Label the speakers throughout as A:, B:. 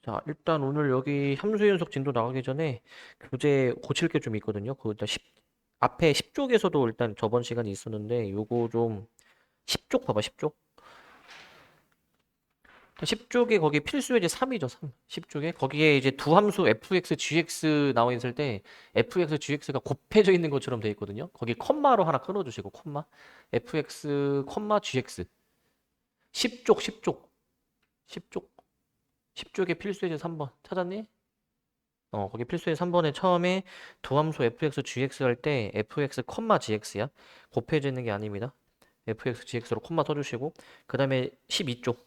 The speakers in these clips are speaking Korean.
A: 자, 일단 오늘 여기 함수 연속 진도 나가기 전에 교재 고칠 게 좀 있거든요. 그 일단 앞에 10쪽에서도 일단 저번 시간에 있었는데 요거 좀 10쪽 봐봐, 10쪽. 10쪽에 거기 필수 예제 3이죠, 3. 10쪽에 거기에 이제 두 함수 fx, gx 나와 있을 때 fx, gx가 곱해져 있는 것처럼 돼 있거든요. 거기 컴마로 하나 끊어 주시고 컴마 fx, gx 10쪽, 10쪽. 10쪽. 10쪽에 필수 예제 3번 찾았니? 거기 필수의 3번에 처음에 두함수 fx, gx 할 때 fx, gx야. 곱해져 있는 게 아닙니다. fx, gx로 콤마 써주시고 그 다음에 12쪽.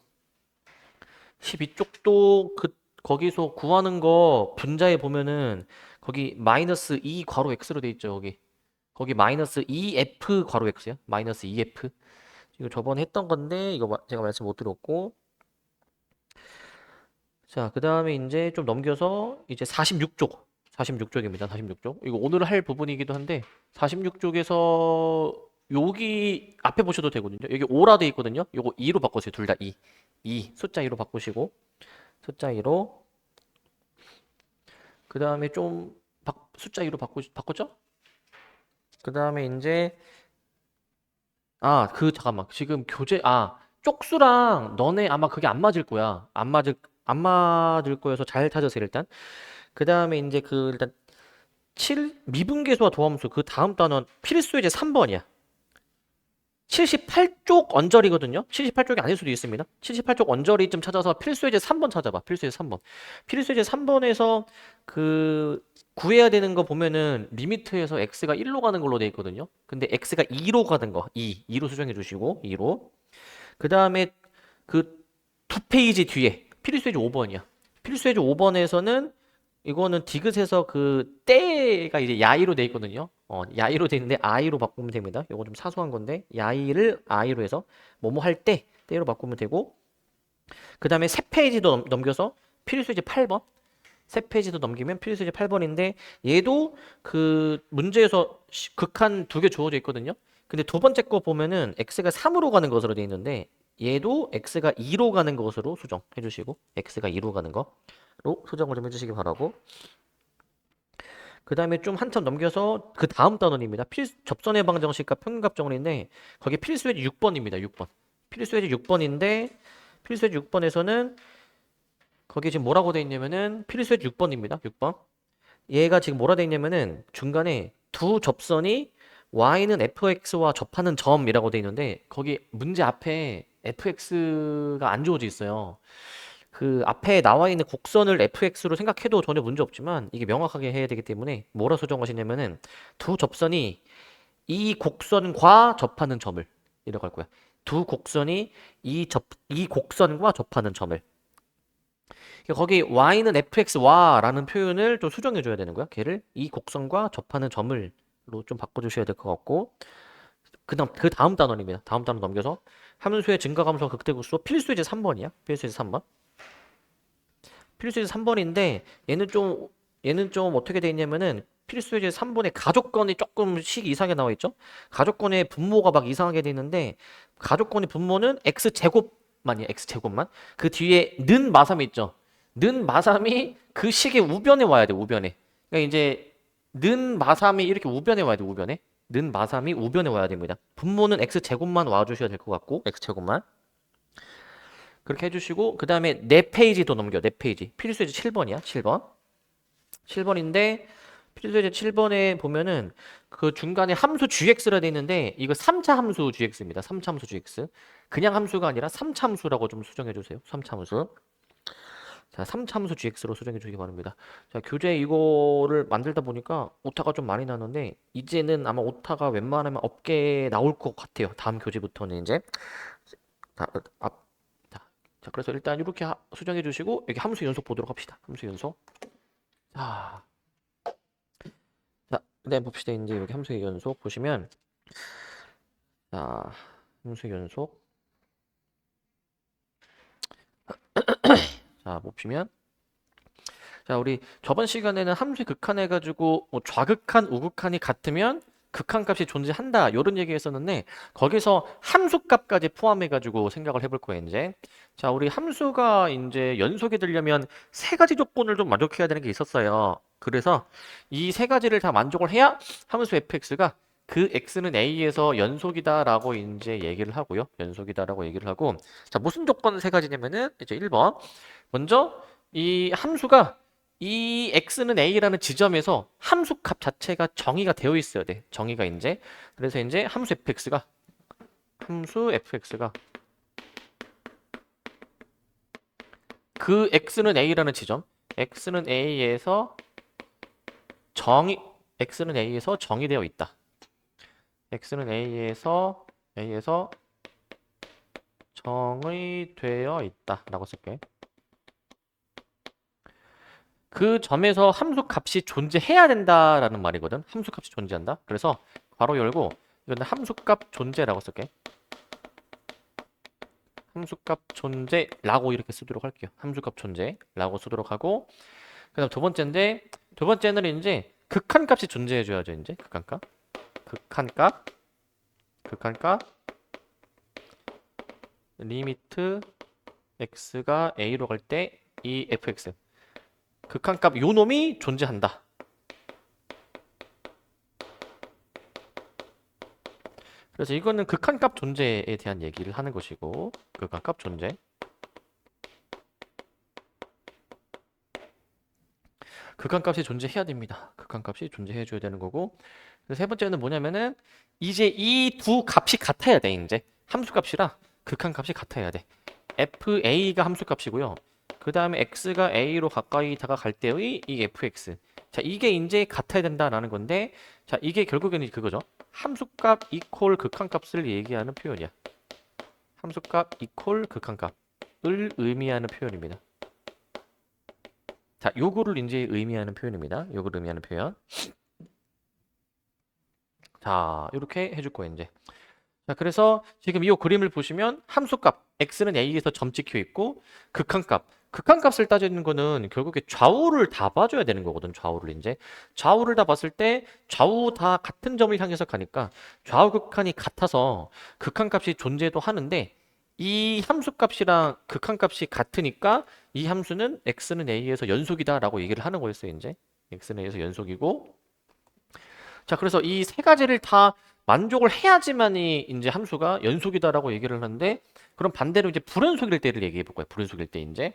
A: 12쪽도 거기서 구하는 거 분자에 보면은 거기 마이너스 2 괄호 x로 돼 있죠. 거기 마이너스 2f 괄호 x야. 마이너스 2f. 이거 저번에 했던 건데 이거 제가 말씀 못 드렸고 자, 그 다음에 이제 좀 넘겨서 이제 46쪽. 46쪽입니다. 46쪽. 이거 오늘 할 부분이기도 한데 46쪽에서 여기 앞에 보셔도 되거든요. 여기 5라 돼 있거든요. 요거 2로 바꾸세요. 둘 다 2. 2. 숫자 2로 바꾸시고 숫자 2로 그 다음에 좀 숫자 2로 바꿨죠? 그 다음에 이제 잠깐만. 지금 쪽수랑 너네 아마 그게 안 맞을 거야. 안 맞을 거여서 잘 찾으세요, 일단. 그 다음에 이제 일단 7 미분계수와 도함수 그 다음 단원 필수 이제 3번이야. 78쪽 언저리거든요. 78쪽이 아닐 수도 있습니다. 78쪽 언저리쯤 찾아서 필수 이제 3번 찾아봐. 필수 이제 3번. 필수 이제 3번에서 구해야 되는 거 보면은 리미트에서 x가 1로 가는 걸로 돼 있거든요. 근데 x가 2로 가는 거 2로 수정해 주시고 2로. 그 다음에 그 두 페이지 뒤에 필수 이제 5번이야. 필수 이제 5번에서는 이거는 디귿에서 그 때가 이제 야이로 돼 있거든요. 야이로 돼 있는데 아이로 바꾸면 됩니다. 이거 좀 사소한 건데 야이를 아이로 해서 뭐뭐 할 때 때로 바꾸면 되고 그 다음에 세 페이지도 넘겨서 필수제 8번 세 페이지도 넘기면 필수제 8번인데 얘도 그 문제에서 극한 두 개 주어져 있거든요. 근데 두 번째 거 보면은 x가 3으로 가는 것으로 돼 있는데 얘도 x가 2로 가는 것으로 수정해 주시고 x가 2로 가는 거로 수정을 좀 해주시기 바라고 그 다음에 좀 한참 넘겨서 그 다음 단원입니다. 접선의 방정식과 평균값 정원인데 거기 필수의 6번입니다. 6번. 필수의 6번인데 필수의 6번에서는 거기 지금 뭐라고 돼 있냐면은 필수의 6번입니다. 6번. 얘가 지금 뭐라 돼 있냐면은 중간에 두 접선이 y는 fx와 접하는 점이라고 돼 있는데 거기 문제 앞에 fx가 안 주어져 있어요. 그 앞에 나와 있는 곡선을 fx로 생각해도 전혀 문제 없지만 이게 명확하게 해야 되기 때문에 뭐라 수정하시냐면은 두 접선이 이 곡선과 접하는 점을 이라고 할 거야. 두 곡선이 이 곡선과 접하는 점을. 거기 y는 fx와라는 표현을 좀 수정해 줘야 되는 거야. 걔를 이 곡선과 접하는 점을로 좀 바꿔 주셔야 될 것 같고. 그다음 그 다음 단원입니다. 다음 단원 넘겨서 함수의 증가함수와 극대급수 필수의 3번이야. 필수의 3번. 필수제 3번인데 얘는 좀 어떻게 돼 있냐면은 필수제 3번에 가족권이 조금씩 이상하게 나와 있죠. 가족권의 분모가 막 이상하게 돼 있는데 가족권의 분모는 x제곱만이야. x제곱만. 그 뒤에 는 마삼이 있죠. 는 마삼이 그 식의 우변에 와야 돼. 우변에. 그러니까 이제 는 마삼이 이렇게 우변에 와야 돼. 우변에. 는 마삼이 우변에 와야 됩니다. 분모는 x제곱만 와 주셔야 될 것 같고 x제곱만. 그렇게 해주시고 그 다음에 네 페이지 더 넘겨. 네 페이지 필수예제 7번이야. 7번 7번인데 필수예제 7번에 보면은 그 중간에 함수 gx라 돼 있는데 이거 3차 함수 gx입니다. 3차 함수 gx 그냥 함수가 아니라 3차 함수라고 좀 수정해 주세요. 3차 함수. 자, 3차 함수 gx로 수정해 주시기 바랍니다. 자, 교재 이거를 만들다 보니까 오타가 좀 많이 나는데 이제는 아마 오타가 웬만하면 없게 나올 것 같아요. 다음 교재부터는 이제 자, 자, 그래서 일단 이렇게 수정해 주시고 여기 함수 연속 보도록 합시다. 함수 연속. 자, 그다음 봅시다. 이제 여기 함수의 연속 보시면 자, 함수 연속. 자, 보시면 자, 우리 저번 시간에는 함수의 극한 해가지고 뭐 좌극한, 우극한이 같으면 극한값이 존재한다 요런 얘기 했었는데 거기서 함수값까지 포함해 가지고 생각을 해볼 거예요 이제. 자, 우리 함수가 이제 연속이 되려면 세 가지 조건을 좀 만족해야 되는 게 있었어요. 그래서 이 세 가지를 다 만족을 해야 함수 fx가 그 x는 a에서 연속이다라고 이제 얘기를 하고요. 연속이다라고 얘기를 하고, 자, 무슨 조건 세 가지냐면은 이제 1번. 먼저 이 함수가 이 x는 a라는 지점에서 함수값 자체가 정의가 되어 있어야 돼. 정의가 이제. 그래서 이제 함수 fx가 그 x는 a라는 지점, x는 a에서 정의되어 있다. x는 a에서 정의되어 있다라고 쓸게. 그 점에서 함수값이 존재해야 된다라는 말이거든. 함수값이 존재한다. 그래서 괄호 열고 이건 함수값 존재라고 쓸게. 함수값 존재라고 이렇게 쓰도록 할게요. 함수값 존재라고 쓰도록 하고, 그다음 두 번째는 이제 극한값이 존재해줘야죠. 이제 극한값 리미트 x가 a로 갈 때 이 fx 극한값 요 놈이 존재한다. 그래서 이거는 극한값 존재에 대한 얘기를 하는 것이고, 극한값 존재. 극한값이 존재해야 됩니다. 극한값이 존재해줘야 되는 거고. 그래서 세 번째는 뭐냐면은 이제 이 두 값이 같아야 돼. 이제 함수값이라 극한값이 같아야 돼. fa가 함수값이고요. 그 다음에 x가 a로 가까이 다가갈 때의 이 fx. 자, 이게 이제 같아야 된다라는 건데, 자, 이게 결국에는 그거죠. 함수값 이퀄 극한값을 얘기하는 표현이야. 함수값 이퀄 극한값을 의미하는 표현입니다. 자, 요거를 이제 의미하는 표현입니다. 요거를 의미하는 표현. 자, 이렇게 해줄 거예요, 이제. 자, 그래서 지금 이 그림을 보시면 함수값 x는 a에서 점 찍혀 있고, 극한값을 따지는 거는 결국에 좌우를 다 봐줘야 되는 거거든. 좌우를 다 봤을 때 좌우 다 같은 점을 향해서 가니까 좌우 극한이 같아서 극한값이 존재도 하는데, 이 함수값이랑 극한값이 같으니까 이 함수는 x는 a에서 연속이다라고 얘기를 하는 거였어요. 이제 x는 a에서 연속이고, 자, 그래서 이 세 가지를 다 만족을 해야지만이 이제 함수가 연속이다라고 얘기를 하는데, 그럼 반대로 이제 불연속일 때를 얘기해 볼 거예요. 불연속일 때 이제.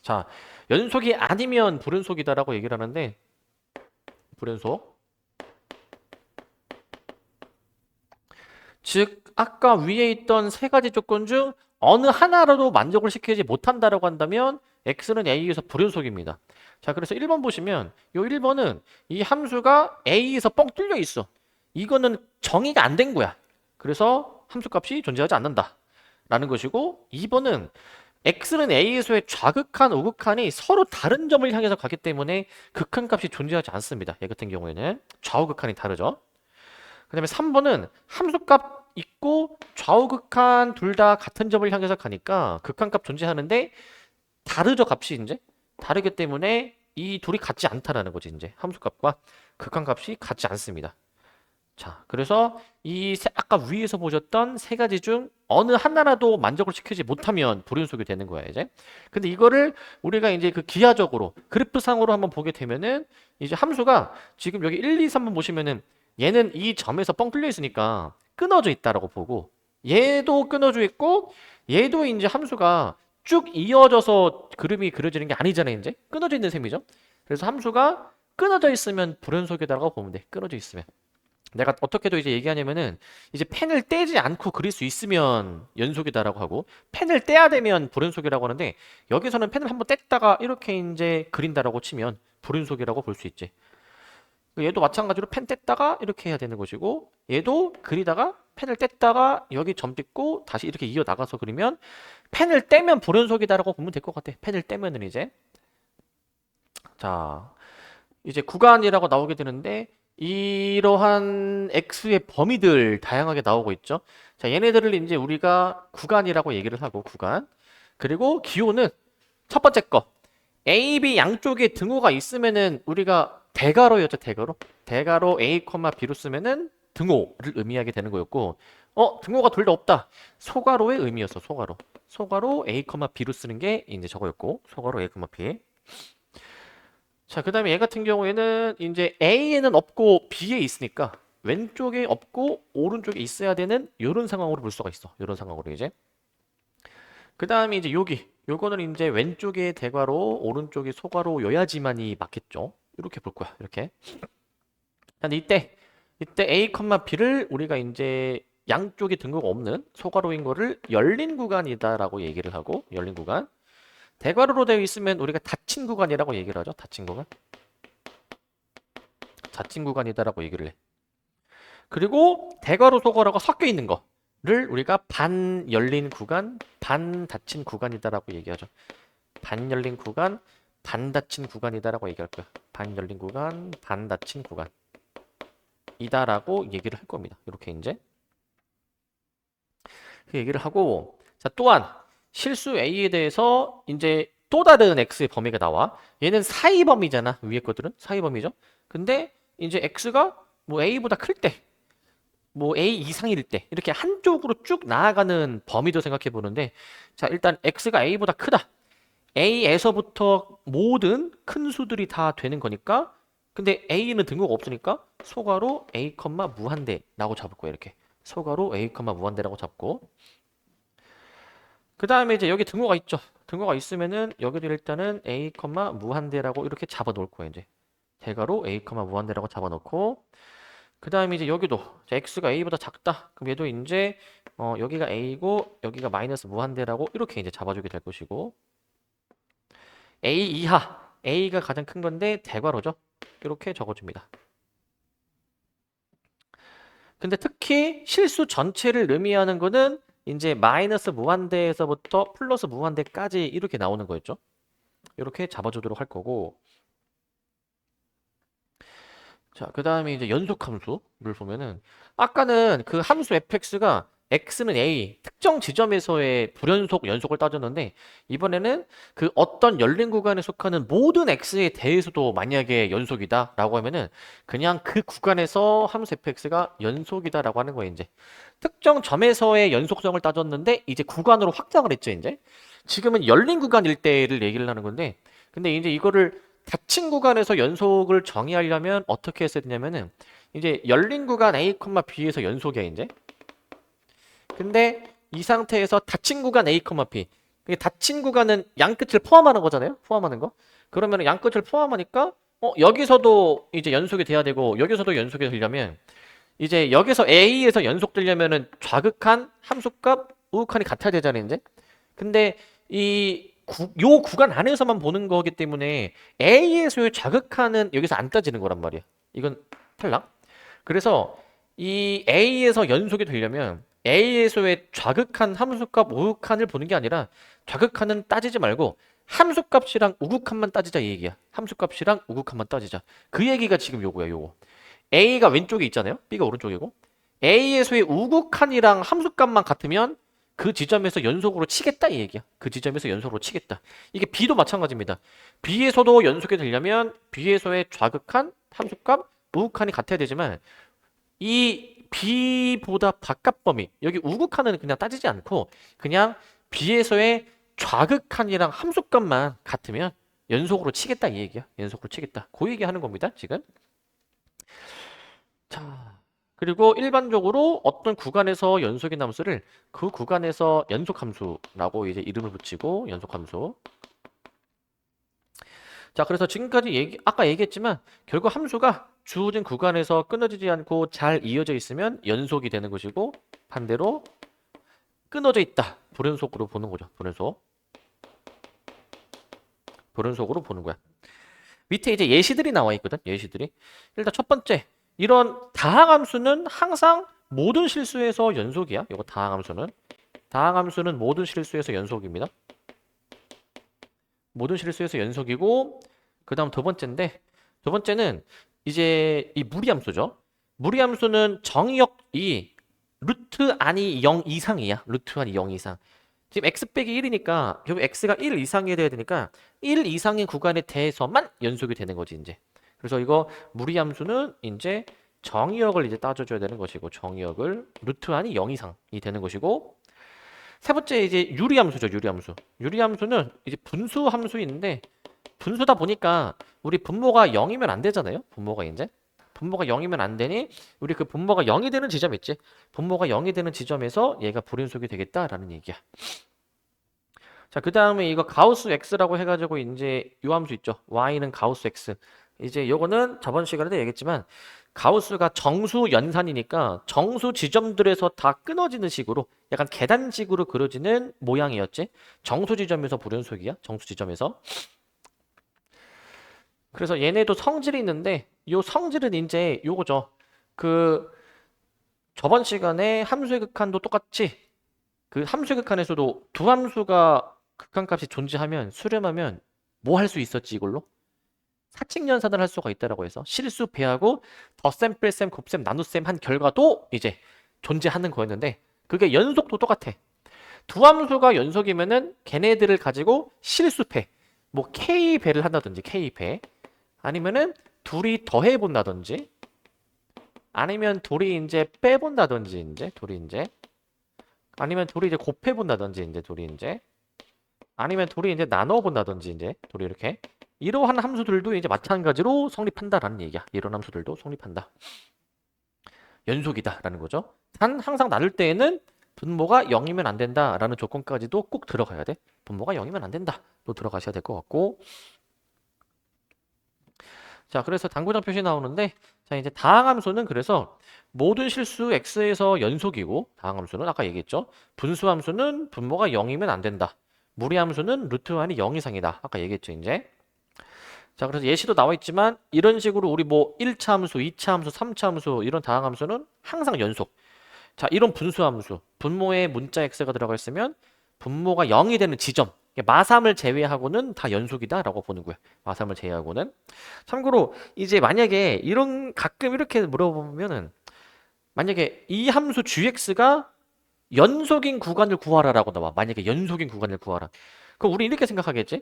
A: 자, 연속이 아니면 불연속이다라고 얘기를 하는데, 불연속. 즉 아까 위에 있던 세 가지 조건 중 어느 하나라도 만족을 시키지 못한다라고 한다면 x는 a에서 불연속입니다. 자, 그래서 1번 보시면 요 1번은 이 함수가 a에서 뻥 뚫려 있어. 이거는 정의가 안 된 거야. 그래서 함수값이 존재하지 않는다 라는 것이고, 2번은 x는 a에서의 좌극한, 우극한이 서로 다른 점을 향해서 가기 때문에 극한값이 존재하지 않습니다. 얘 같은 경우에는 좌우극한이 다르죠. 그 다음에 3번은 함수값 있고 좌우극한 둘 다 같은 점을 향해서 가니까 극한값 존재하는데 다르죠. 값이 이제 다르기 때문에 이 둘이 같지 않다라는 거지. 이제 함수값과 극한값이 같지 않습니다. 자, 그래서 아까 위에서 보셨던 세 가지 중 어느 하나라도 만족을 시키지 못하면 불연속이 되는 거야, 이제. 근데 이거를 우리가 이제 그 기하적으로 그래프상으로 한번 보게 되면은 이제 함수가 지금 여기 1, 2, 3번 보시면은 얘는 이 점에서 뻥 뚫려 있으니까 끊어져 있다라고 보고, 얘도 끊어져 있고 얘도 이제 함수가 쭉 이어져서 그림이 그려지는 게 아니잖아요. 이제 끊어져 있는 셈이죠. 그래서 함수가 끊어져 있으면 불연속이다라고 보면 돼. 끊어져 있으면. 내가 어떻게도 이제 얘기하냐면은 이제 펜을 떼지 않고 그릴 수 있으면 연속이다라고 하고, 펜을 떼야 되면 불연속이라고 하는데, 여기서는 펜을 한번 뗐다가 이렇게 이제 그린다라고 치면 불연속이라고 볼 수 있지. 얘도 마찬가지로 펜 뗐다가 이렇게 해야 되는 것이고, 얘도 그리다가 펜을 뗐다가 여기 점 찍고 다시 이렇게 이어 나가서 그리면 펜을 떼면 불연속이다라고 보면 될 것 같아. 펜을 떼면은 이제. 자, 이제 구간이라고 나오게 되는데, 이러한 x의 범위들 다양하게 나오고 있죠. 자, 얘네들을 이제 우리가 구간이라고 얘기를 하고, 구간. 그리고 기호는 첫 번째 거. A, B 양쪽에 등호가 있으면은 우리가 대괄호였죠, 대괄호. 대괄호 A, B로 쓰면은 등호를 의미하게 되는 거였고, 등호가 둘 다 없다. 소괄호의 의미였어. 소괄호. 소괄호 A, B로 쓰는 게 이제 저거였고, 소괄호 A, B. 자, 그 다음에 얘 같은 경우에는 이제 A에는 없고 B에 있으니까 왼쪽에 없고 오른쪽에 있어야 되는 이런 상황으로 볼 수가 있어. 이런 상황으로 이제. 그 다음에 이제 요거는 이제 왼쪽에 대괄호, 오른쪽에 소괄호여야지만이 맞겠죠. 이렇게 볼 거야. 이렇게. 근데 이때 A, B를 우리가 이제 양쪽에 등호가 없는 소괄호인 거를 열린 구간이다라고 얘기를 하고, 열린 구간. 대괄호로 되어 있으면 우리가 닫힌 구간이라고 얘기를 하죠. 닫힌 구간. 닫힌 구간이다라고 얘기를 해. 그리고 대괄호 소괄호가 섞여 있는 거를 우리가 반 열린 구간, 반 닫힌 구간이다라고 얘기하죠. 반 열린 구간, 반 닫힌 구간이다라고 얘기할 거야. 반 열린 구간, 반 닫힌 구간 이다라고 얘기를 할 겁니다. 이렇게 이제 그 얘기를 하고, 자, 또한 실수 A에 대해서 이제 또 다른 X의 범위가 나와. 얘는 사이 범위잖아. 위에 것들은 사이 범위죠. 근데 이제 X가 뭐 A보다 클 때, 뭐 A 이상일 때 이렇게 한쪽으로 쭉 나아가는 범위도 생각해 보는데, 자, 일단 X가 A보다 크다. A에서부터 모든 큰 수들이 다 되는 거니까, 근데 A는 등호가 없으니까 소괄호 A, 무한대라고 잡을 거예요. 이렇게 소괄호 A, 무한대라고 잡고, 그 다음에 이제 여기 등호가 있죠. 등호가 있으면은 여기도 일단은 A, 무한대라고 이렇게 잡아 놓을 거예요. 이제 대괄호 A, 무한대라고 잡아 놓고, 그 다음에 이제 여기도 자, X가 A보다 작다. 그럼 얘도 이제 여기가 A고 여기가 마이너스 무한대라고 이렇게 이제 잡아주게 될 것이고, A 이하, A가 가장 큰 건데 대괄호죠. 이렇게 적어줍니다. 근데 특히 실수 전체를 의미하는 거는 이제 마이너스 무한대에서부터 플러스 무한대까지 이렇게 나오는 거였죠. 이렇게 잡아주도록 할 거고, 자, 그 다음에 이제 연속 함수를 보면은, 아까는 그 함수 fx가 x는 a 특정 지점에서의 불연속 연속을 따졌는데, 이번에는 그 어떤 열린 구간에 속하는 모든 x에 대해서도 만약에 연속이다 라고 하면은 그냥 그 구간에서 함수 fx가 연속이다 라고 하는 거예요. 이제 특정 점에서의 연속성을 따졌는데 이제 구간으로 확장을 했죠. 이제 지금은 열린 구간일 때를 얘기를 하는 건데, 근데 이제 이거를 닫힌 구간에서 연속을 정의하려면 어떻게 했어야 되냐면은 이제 열린 구간 A, B에서 연속이야 이제. 근데 이 상태에서 닫힌 구간 A, B. 닫힌 구간은 양 끝을 포함하는 거잖아요. 포함하는 거. 그러면 양 끝을 포함하니까 여기서도 이제 연속이 돼야 되고 여기서도 연속이 되려면 이제 여기서 A에서 연속되려면은 좌극한, 함수값, 우극한이 같아야 되잖아요 이제. 근데 요 구간 안에서만 보는 거기 때문에 A에서의 좌극한은 여기서 안 따지는 거란 말이야. 이건 탈락. 그래서 이 A에서 연속이 되려면 A에서의 좌극한, 함수값, 우극한을 보는 게 아니라 좌극한은 따지지 말고 함수값이랑 우극한만 따지자 이 얘기야. 함수값이랑 우극한만 따지자. 그 얘기가 지금 요거야, 요거. A가 왼쪽에 있잖아요. B가 오른쪽이고. A에서의 우극한이랑 함수값만 같으면 그 지점에서 연속으로 치겠다 이 얘기야. 그 지점에서 연속으로 치겠다. 이게 B도 마찬가지입니다. B에서도 연속이 되려면 B에서의 좌극한, 함수값, 우극한이 같아야 되지만 이 B보다 바깥 범위, 여기 우극한은 그냥 따지지 않고 그냥 B에서의 좌극한이랑 함수값만 같으면 연속으로 치겠다 이 얘기야. 연속으로 치겠다. 그 얘기 하는 겁니다. 지금. 자, 그리고 일반적으로 어떤 구간에서 연속인 함수를 그 구간에서 연속함수라고 이제 이름을 붙이고 연속함수. 자, 그래서 지금까지 아까 얘기했지만 결국 함수가 주어진 구간에서 끊어지지 않고 잘 이어져 있으면 연속이 되는 것이고, 반대로 끊어져 있다. 불연속으로 보는 거죠. 불연속으로 보는 거야. 밑에 이제 예시들이 나와 있거든. 예시들이. 일단 첫 번째. 이런 다항함수는 항상 모든 실수에서 연속이야. 이거 다항함수는 모든 실수에서 연속입니다. 모든 실수에서 연속이고, 그 다음 두 번째는 이제 이 무리함수죠. 무리함수는 정의역이 루트 안이 0 이상이야. 루트 안이 0 이상. 지금 x 빼기 1이니까 결국 x가 1 이상이 돼야 되니까 1 이상의 구간에 대해서만 연속이 되는 거지 이제. 그래서 이거 무리함수는 이제 정의역을 이제 따져줘야 되는 것이고, 정의역을 루트 안이 0 이상이 되는 것이고, 세 번째 이제 유리함수죠. 유리함수. 유리함수는 이제 분수 함수인데, 분수다 보니까 우리 분모가 0이면 안 되잖아요. 분모가 이제 분모가 0이면 안 되니 우리 그 분모가 0이 되는 지점 있지. 분모가 0이 되는 지점에서 얘가 불연속이 되겠다라는 얘기야. 자, 그 다음에 이거 가우스 x라고 해가지고 이제 요 함수 있죠. y는 가우스 x. 이제 요거는 저번 시간에도 얘기했지만 가우스가 정수 연산이니까 정수 지점들에서 다 끊어지는 식으로 약간 계단식으로 그려지는 모양이었지. 정수 지점에서 불연속이야. 정수 지점에서. 그래서 얘네도 성질이 있는데 요 성질은 이제 요거죠. 그 저번 시간에 함수의 극한도 똑같이 그 함수의 극한에서도 두 함수가 극한값이 존재하면 수렴하면 뭐 할 수 있었지 이걸로? 사칙연산을 할 수가 있다라고 해서 실수 배하고 덧셈, 뺄셈, 곱셈, 나눗셈 한 결과도 이제 존재하는 거였는데 그게 연속도 똑같아. 두 함수가 연속이면은 걔네들을 가지고 실수배 뭐 K배를 한다든지 K배 아니면은 둘이 더해 본다든지 아니면 둘이 이제 빼본다든지 이제 둘이 이제 아니면 둘이 이제 곱해 본다든지 이제 둘이 이제 아니면 둘이 이제 나눠 본다든지 이제 둘이 이렇게 이러한 함수들도 이제 마찬가지로 성립한다라는 얘기야. 이런 함수들도 성립한다. 연속이다라는 거죠. 단 항상 나눌 때에는 분모가 0이면 안 된다라는 조건까지도 꼭 들어가야 돼. 분모가 0이면 안 된다. 또 들어가셔야 될 것 같고. 자, 그래서 당구장 표시 나오는데 자, 이제 다항함수는 그래서 모든 실수 x에서 연속이고 다항함수는 아까 얘기했죠. 분수함수는 분모가 0이면 안 된다. 무리함수는 루트 안이 0 이상이다. 아까 얘기했죠, 이제. 자, 그래서 예시도 나와 있지만 이런 식으로 우리 뭐 1차 함수, 2차 함수, 3차 함수 이런 다항함수는 항상 연속. 자, 이런 분수함수, 분모에 문자 x가 들어가 있으면 분모가 0이 되는 지점, 마삼을 제외하고는 다 연속이다라고 보는 거야. 마삼을 제외하고는. 참고로 이제 만약에 이런 가끔 이렇게 물어보면은 만약에 이 함수 gx가 연속인 구간을 구하라라고 나와. 만약에 연속인 구간을 구하라. 그럼 우리 이렇게 생각하겠지?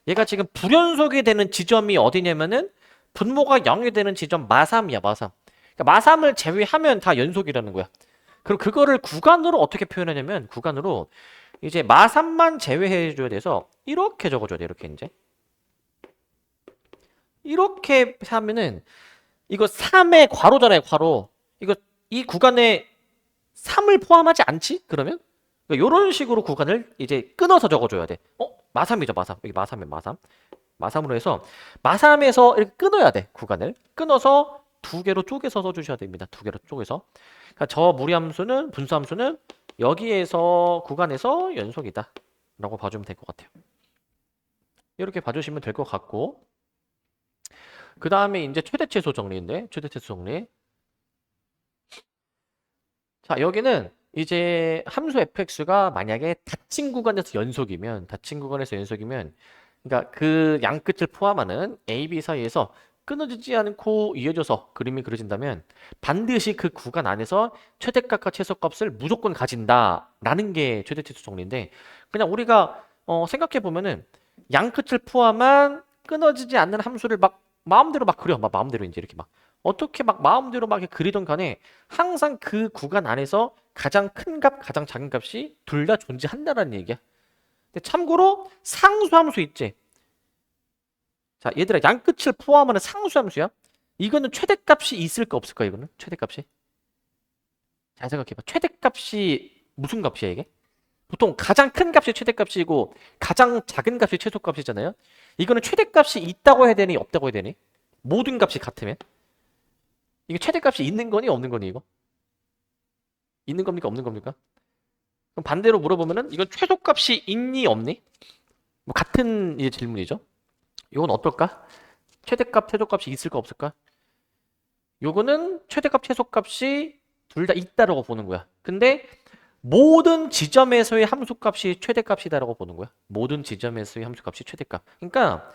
A: 얘가 지금 불연속이 되는 지점이 어디냐면은 분모가 0이 되는 지점 마삼이야, 마삼. 그러니까 마삼을 제외하면 다 연속이라는 거야. 그럼 그거를 구간으로 어떻게 표현하냐면 구간으로 이제 마삼만 제외해 줘야 돼서 이렇게 적어줘야 돼. 이렇게 이제. 이렇게 하면은 이거 3의 괄호잖아요, 괄호. 이거 이 구간에 3을 포함하지 않지? 그러면? 그러니까 이런 식으로 구간을 이제 끊어서 적어줘야 돼. 마삼이죠, 마삼. 여기 마삼이에요, 마삼. 마삼으로 해서 마삼에서 이렇게 끊어야 돼, 구간을. 끊어서 두 개로 쪼개서 써주셔야 됩니다. 두 개로 쪼개서. 그러니까 저 무리함수는 분수함수는 여기에서 구간에서 연속이다 라고 봐주면 될 것 같아요. 이렇게 봐주시면 될 것 같고 그 다음에 이제 최대최소 정리인데 최대최소 정리. 자, 여기는 이제 함수 fx가 만약에 닫힌 구간에서 연속이면 그러니까 그 양끝을 포함하는 a, b 사이에서 끊어지지 않고 이어져서 그림이 그려진다면 반드시 그 구간 안에서 최대값과 최소값을 무조건 가진다라는 게 최대최소 정리인데 그냥 우리가 생각해 보면은 양끝을 포함한 끊어지지 않는 함수를 막 마음대로 막 그려. 막 마음대로 이제 이렇게 막 어떻게 막 마음대로 막 이렇게 그리던 간에 항상 그 구간 안에서 가장 큰 값, 가장 작은 값이 둘 다 존재한다라는 얘기야. 근데 참고로 상수함수 있지. 자, 얘들아, 양끝을 포함하는 상수함수야. 이거는 최대값이 있을까 없을까 이거는? 최대값이. 잘 생각해봐. 최대값이 무슨 값이야 이게? 보통 가장 큰 값이 최대값이고 가장 작은 값이 최소값이잖아요. 이거는 최대값이 있다고 해야 되니 없다고 해야 되니? 모든 값이 같으면? 이게 최대값이 있는 거니 없는 거니 이거? 있는 겁니까 없는 겁니까? 그럼 반대로 물어보면은 이건 최소값이 있니 없니? 뭐 같은 이제 질문이죠. 이건 어떨까? 최대값, 최소값이 있을까 없을까? 요거는 최대값, 최소값이 둘 다 있다라고 보는 거야. 근데 모든 지점에서의 함수값이 최대값이다라고 보는 거야. 모든 지점에서의 함수값이 최대값. 그러니까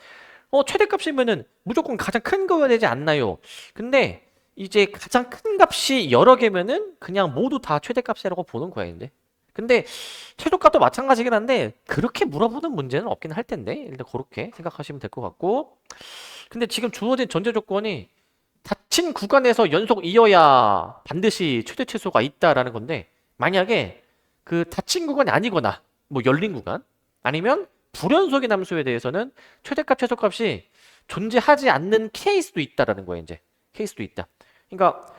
A: 최대값이면은 무조건 가장 큰 거여야 되지 않나요? 근데 이제 가장 큰 값이 여러 개면은 그냥 모두 다 최대값이라고 보는 거야, 근데 최소값도 마찬가지긴 한데 그렇게 물어보는 문제는 없긴 할 텐데 일단 그렇게 생각하시면 될 것 같고 근데 지금 주어진 전제 조건이 닫힌 구간에서 연속 이어야 반드시 최대 최소가 있다라는 건데, 만약에 그 닫힌 구간이 아니거나 뭐 열린 구간 아니면 불연속의 함수에 대해서는 최대값 최소값이 존재하지 않는 케이스도 있다라는 거예요. 이제 케이스도 있다. 그러니까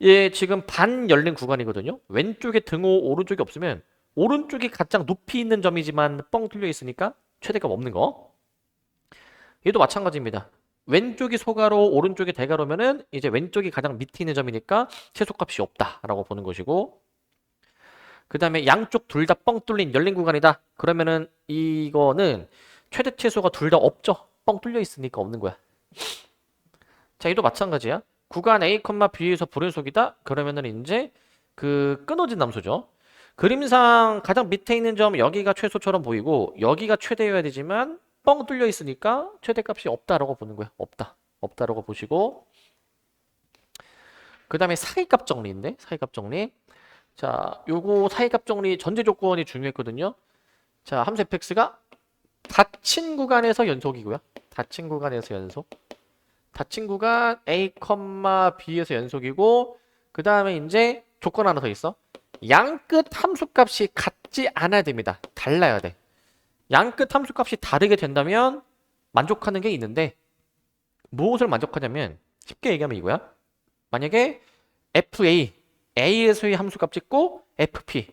A: 얘 지금 반 열린 구간이거든요. 왼쪽에 등호 오른쪽이 없으면 오른쪽이 가장 높이 있는 점이지만 뻥 뚫려 있으니까 최대값 없는 거. 얘도 마찬가지입니다. 왼쪽이 소가로 오른쪽이 대가로면은 이제 왼쪽이 가장 밑에 있는 점이니까 최소값이 없다라고 보는 것이고, 그 다음에 양쪽 둘 다 뻥 뚫린 열린 구간이다. 그러면은 이거는 최대 최소가 둘 다 없죠. 뻥 뚫려 있으니까 없는 거야. 자, 얘도 마찬가지야. 구간 A, B에서 불연속이다. 그러면은 이제 그 끊어진 함수죠. 그림상 가장 밑에 있는 점 여기가 최소처럼 보이고 여기가 최대여야 되지만 뻥 뚫려 있으니까 최대값이 없다라고 보는 거야. 없다라고 보시고, 그 다음에 사이값 정리인데, 사이값 정리. 자, 요거 사이값 정리 전제 조건이 중요했거든요. 자, 함수 fx가 닫힌 구간에서 연속이고요. 닫힌 구간에서 연속. 닫힌 구간 a, b에서 연속이고, 그 다음에 이제 조건 하나 더 있어. 양끝 함수값이 같지 않아야 됩니다. 달라야 돼. 양끝 함수값이 다르게 된다면 만족하는 게 있는데, 무엇을 만족하냐면 쉽게 얘기하면 이거야. 만약에 fa, a에서의 함수값 찍고 fp.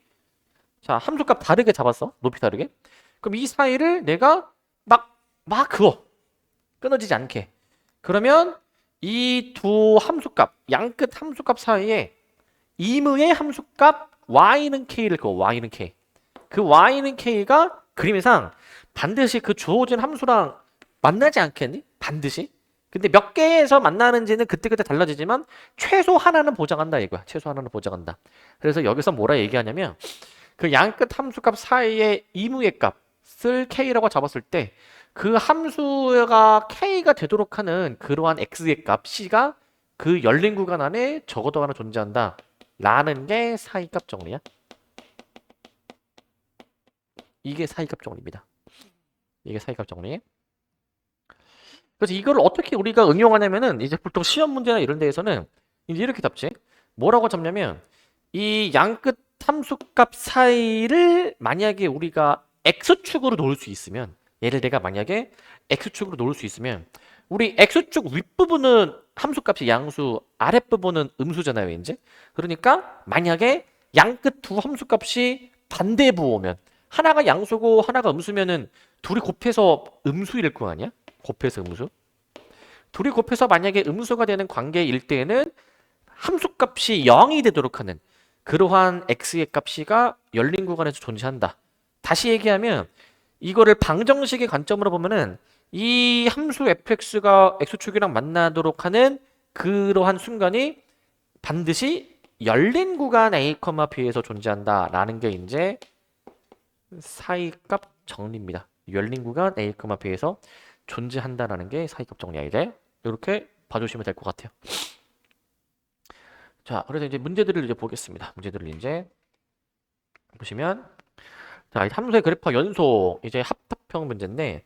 A: 자, 함수값 다르게 잡았어. 높이 다르게. 그럼 이 사이를 내가 막 그어. 끊어지지 않게. 그러면 이 두 함수값, 양끝 함수값 사이에 임의의 함수값 y는 k를 그어. y는 k. 그 y는 k가 그림상 반드시 그 주어진 함수랑 만나지 않겠니? 반드시. 근데 몇 개에서 만나는지는 그때그때 달라지지만 최소 하나는 보장한다 이거야. 최소 하나는 보장한다. 그래서 여기서 뭐라 얘기하냐면 그 양끝 함수값 사이의 임의의 값을 k라고 잡았을 때 그 함수가 k가 되도록 하는 그러한 x의 값 c가 그 열린 구간 안에 적어도 하나 존재한다 라는 게 사이값 정리야. 이게 사이값 정리입니다. 이게 사이값 정리. 그래서 이걸 어떻게 우리가 응용하냐면은 이제 보통 시험 문제나 이런 데에서는 이제 이렇게 잡지. 뭐라고 잡냐면 이 양끝 함수값 사이를 만약에 우리가 x축으로 놓을 수 있으면, 얘를 내가 만약에 x축으로 놓을 수 있으면 우리 x축 윗부분은 함수값이 양수, 아랫부분은 음수잖아요, 이제. 그러니까 만약에 양끝 두 함수값이 반대 부호면 하나가 양수고 하나가 음수면은 둘이 곱해서 음수일 거 아니야? 곱해서 음수. 둘이 곱해서 만약에 음수가 되는 관계일 때에는 함수값이 0이 되도록 하는 그러한 x의 값이가 열린 구간에서 존재한다. 다시 얘기하면 이거를 방정식의 관점으로 보면은 이 함수 fx가 x축이랑 만나도록 하는 그러한 순간이 반드시 열린 구간 a, b에서 존재한다 라는 게 이제 사이값 정리입니다. 열린 구간 a, b에서 존재한다라는 게 사이값 정리야. 이제 이렇게 봐주시면 될 것 같아요. 자, 그래서 이제 문제들을 이제 보겠습니다. 문제들을 이제 보시면, 자, 함수의 그래프 연속 이제 합합형 문제인데,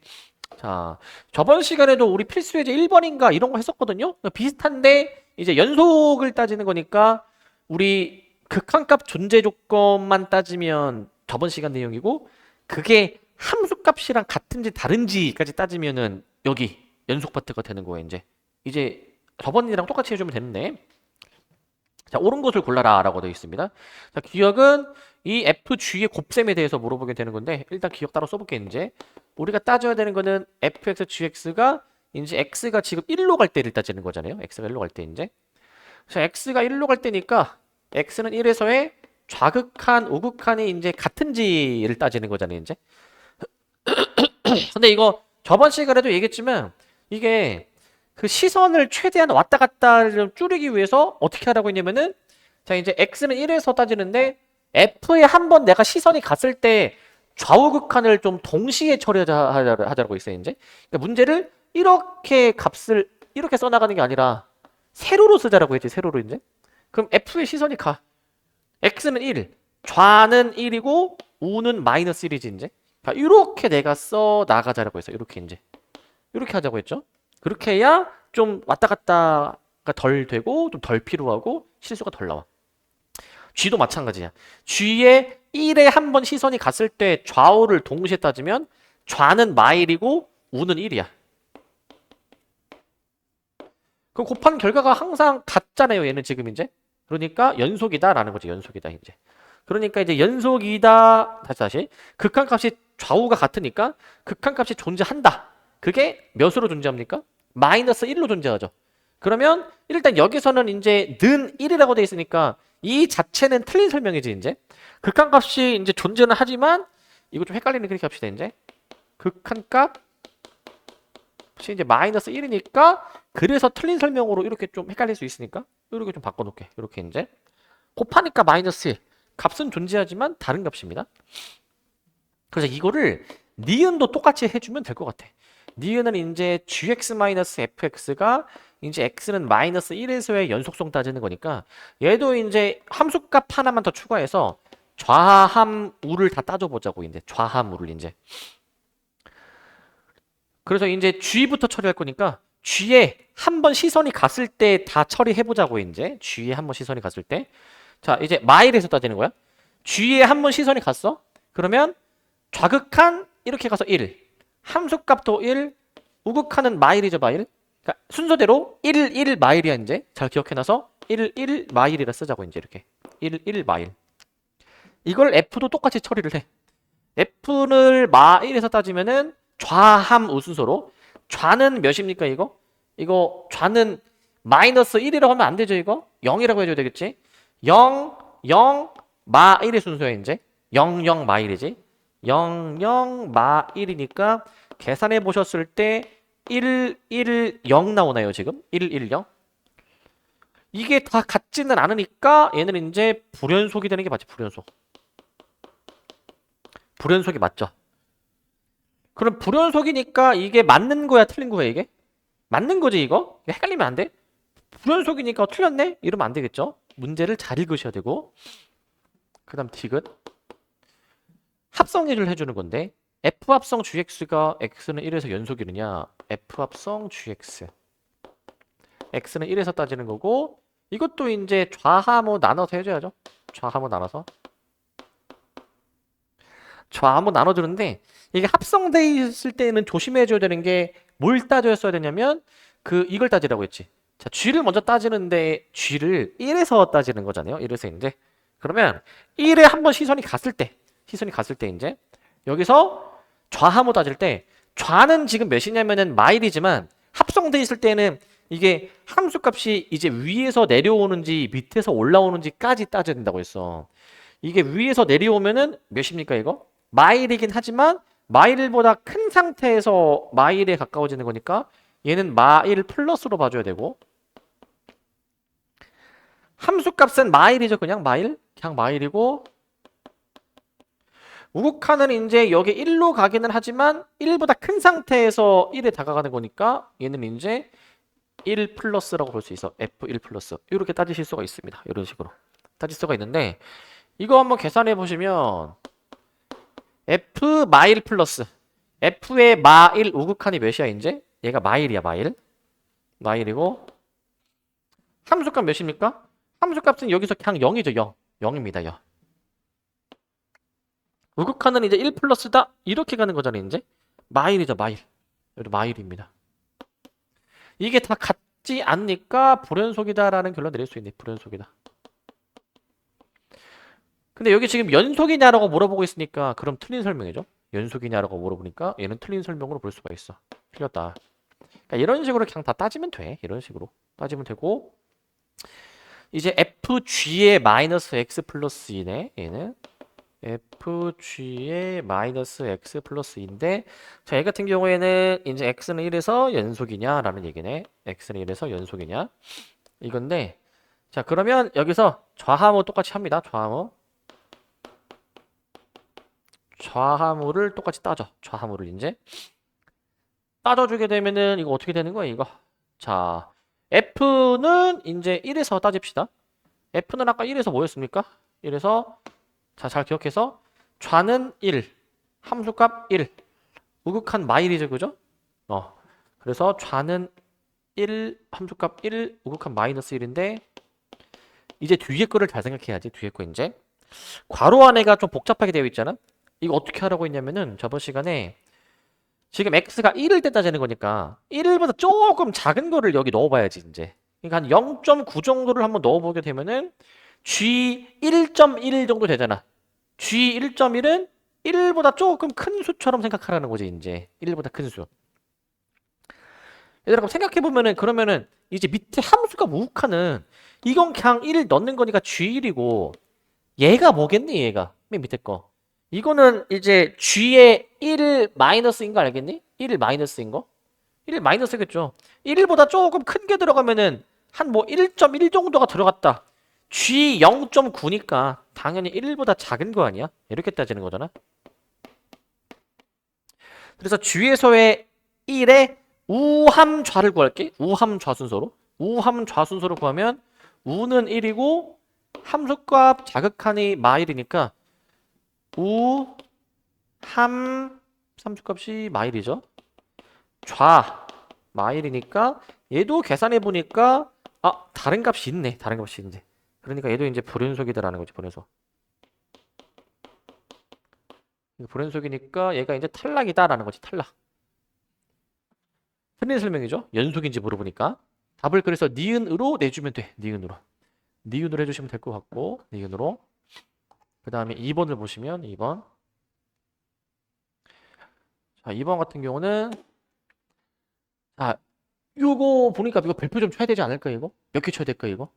A: 자, 저번 시간에도 우리 필수 예제 1번인가 이런 거 했었거든요. 비슷한데 이제 연속을 따지는 거니까 우리 극한값 존재 조건만 따지면 저번 시간 내용이고, 그게 함수값이랑 같은지 다른지까지 따지면은 여기 연속 파트가 되는 거예요. 이제 저번이랑 똑같이 해주면 되는데, 자, 옳은 것을 골라라 라고 되어 있습니다. 자, 기억은 이 FG의 곱셈에 대해서 물어보게 되는 건데, 일단 기억 따로 써볼게. 이제 우리가 따져야 되는 거는 fx, gx가 이제 x가 지금 1로 갈 때를 따지는 거잖아요. x가 1로 갈 때 이제. 자, x가 1로 갈 때니까 x는 1에서의 좌극한, 우극한이 이제 같은지를 따지는 거잖아요. 이제. 근데 이거 저번 시간에도 얘기했지만 이게 그 시선을 최대한 왔다 갔다를 줄이기 위해서 어떻게 하라고 했냐면은, 자, 이제 x는 1에서 따지는데 f에 한번 내가 시선이 갔을 때 좌우극한을 좀 동시에 처리하자라고 있어요. 이제. 그러니까 문제를 이렇게 값을 이렇게 써나가는 게 아니라 세로로 쓰자라고 했지. 세로로 이제. 그럼 f의 시선이 가. x는 1, 좌는 1이고 우는 마이너스 1이지 이제. 그러니까 이렇게 내가 써 나가자라고 했어요. 이렇게 이제. 이렇게 하자고 했죠. 그렇게 해야 좀 왔다 갔다 그러니까 덜 되고 좀 덜 필요하고 실수가 덜 나와. G도 마찬가지야. G에 1에 한 번 시선이 갔을 때 좌우를 동시에 따지면 좌는 마일이고 우는 1이야. 그 곱한 결과가 항상 같잖아요. 얘는 지금 이제. 그러니까 연속이다라는 거지. 연속이다 이제. 그러니까 이제 연속이다. 다시. 극한값이 좌우가 같으니까 극한값이 존재한다. 그게 몇으로 존재합니까? 마이너스 1로 존재하죠. 그러면 일단 여기서는 이제 는 1이라고 돼 있으니까 이 자체는 틀린 설명이지 이제. 극한값이 이제 존재는 하지만 이거 좀 헷갈리는 그렇게 합시다 이제. 극한값이 이제 마이너스 1이니까 그래서 틀린 설명으로 이렇게 좀 헷갈릴 수 있으니까 이렇게 좀 바꿔놓게. 이렇게 이제 곱하니까 마이너스 1. 값은 존재하지만 다른 값입니다. 그래서 이거를 니은도 똑같이 해주면 될 것 같아. 니은은 이제 gx-fx가 이제 x는 마이너스 1에서의 연속성 따지는 거니까 얘도 이제 함수값 하나만 더 추가해서 좌함우를 다 따져보자고 이제 좌함우를 이제. 그래서 이제 g부터 처리할 거니까 g에 한 번 시선이 갔을 때 다 처리해보자고 이제. g에 한 번 시선이 갔을 때. 자 이제 마일에서 따지는 거야. g에 한 번 시선이 갔어. 그러면 좌극한 이렇게 가서 1. 함수값도 1. 우극한은 마일이죠 마일. 그러니까 순서대로 1, 1 마일이야 이제. 잘 기억해놔서 1, 1 마일이라 쓰자고 이제 이렇게. 1, 1 마일. 이걸 F도 똑같이 처리를 해. F를 마일에서 따지면은 좌함 우순서로. 좌는 몇입니까 이거? 이거 좌는 마이너스 1이라고 하면 안 되죠 이거? 0이라고 해줘야 되겠지? 0, 0, 마1의 순서야 이제. 0, 0 마일이지. 0, 0 마1이니까 계산해 보셨을 때 1, 1, 0 나오나요 지금? 1, 1, 0? 이게 다 같지는 않으니까 얘는 이제 불연속이 되는 게 맞지. 불연속. 불연속이 맞죠. 그럼 불연속이니까 이게 맞는 거야 틀린 거야 이게? 맞는 거지 이거? 헷갈리면 안 돼? 불연속이니까 틀렸네? 이러면 안 되겠죠? 문제를 잘 읽으셔야 되고. 그 다음 디귿. 합성일을 해주는 건데 F합성 gx가 x는 1에서 연속이느냐. F합성 gx x는 1에서 따지는 거고 이것도 이제 좌하모 나눠서 해줘야죠. 좌하모 나눠서. 좌하모 나눠주는데 이게 합성돼 있을 때는 조심해줘야 되는 게 뭘 따져야 되냐면 이걸 따지라고 했지. 자, g를 먼저 따지는데 g를 1에서 따지는 거잖아요. 1에서 이제. 그러면 1에 한번 시선이 갔을 때 이제 여기서 좌하모 따질 때 좌는 지금 몇이냐면은 마일이지만 합성돼 있을 때는 이게 함수값이 이제 위에서 내려오는지 밑에서 올라오는지까지 따져야 된다고 했어. 이게 위에서 내려오면은 몇입니까 이거? 마일이긴 하지만 마일보다 큰 상태에서 마일에 가까워지는 거니까 얘는 마일 플러스로 봐줘야 되고 함수값은 마일이죠. 그냥 마일. 그냥 마일이고 우극한은 이제 여기 1로 가기는 하지만 1보다 큰 상태에서 1에 다가가는 거니까 얘는 이제 1 플러스라고 볼 수 있어. F1 플러스. 이렇게 따지실 수가 있습니다. 이런 식으로 따질 수가 있는데 이거 한번 계산해 보시면 F 마일 플러스 F의 마일 우극한이 몇이야 이제? 얘가 마일이야 마일. 마일이고 함수값 몇입니까? 함수값은 여기서 그냥 0이죠. 0. 0입니다. 0. 우극한은 이제 1 플러스다. 이렇게 가는 거잖아요 이제. 마일이죠 마일. 여기 마일입니다. 이게 다 같지 않으니까 불연속이다라는 결론 내릴 수 있네. 불연속이다. 근데 여기 지금 연속이냐라고 물어보고 있으니까 그럼 틀린 설명이죠. 연속이냐라고 물어보니까 얘는 틀린 설명으로 볼 수가 있어. 틀렸다. 그러니까 이런 식으로 그냥 다 따지면 돼. 이런 식으로 따지면 되고 이제 FG의 마이너스 X 플러스 2네. 얘는 FG의 마이너스 X 플러스 2인데 자, 얘 같은 경우에는 이제 X는 1에서 연속이냐라는 얘기네. X는 1에서 연속이냐 이건데 자 그러면 여기서 좌하모 똑같이 합니다. 좌하모를 똑같이 따져. 좌하모를 이제 따져주게 되면은 이거 어떻게 되는 거야 이거. 자 F는 이제 1에서 따집시다. F는 아까 1에서 뭐였습니까? 1에서 자 잘 기억해서 좌는 1 함수값 1 우극한 마일이죠 그죠? 그래서 좌는 1, 함수값 1, 우극한 마이너스 1인데 이제 뒤에 거를 잘 생각해야지. 뒤에 거 이제 괄호 안에가 좀 복잡하게 되어 있잖아. 이거 어떻게 하라고 했냐면은 저번 시간에 지금 x가 1을 때 따지는 거니까 1보다 조금 작은 거를 여기 넣어봐야지 이제. 그러니까 한 0.9 정도를 한번 넣어보게 되면은 g 1.1 정도 되잖아. g 1.1은 1보다 조금 큰 수처럼 생각하라는 거지 이제. 1보다 큰 수. 얘들아 그럼 생각해보면은 그러면은 이제 밑에 함수가 우욱하는 이건 그냥 1 넣는 거니까 g1이고 얘가 뭐겠니 얘가 맨 밑에 거 이거는 이제 g의 1 마이너스인 거 알겠니? 1 마이너스인 거? 1 마이너스겠죠. 1보다 조금 큰 게 들어가면은 한 뭐 1.1 정도가 들어갔다. g 0.9니까 당연히 1보다 작은 거 아니야? 이렇게 따지는 거잖아. 그래서 g에서의 1의 우함좌를 구할게. 우함좌 순서로. 우함좌 순서로 구하면 우는 1이고 함수값 자극한이 마일이니까 우, 함, 함수값이 마일이죠. 좌, 마일이니까 얘도 계산해보니까 다른 값이 있네. 다른 값이 있네. 그러니까 얘도 이제 불연속이다라는 거지. 불연속. 불연속이니까 얘가 이제 탈락이다라는 거지. 탈락. 틀린 설명이죠. 연속인지 물어보니까. 답을 그래서 니은으로 내주면 돼. 니은으로. 니은으로 해주시면 될 것 같고 니은으로. 그 다음에 2번을 보시면 2번. 자, 2번 같은 경우는 자, 요거 보니까 이거 별표 좀 쳐야 되지 않을까 이거? 몇 개 쳐야 될까 이거?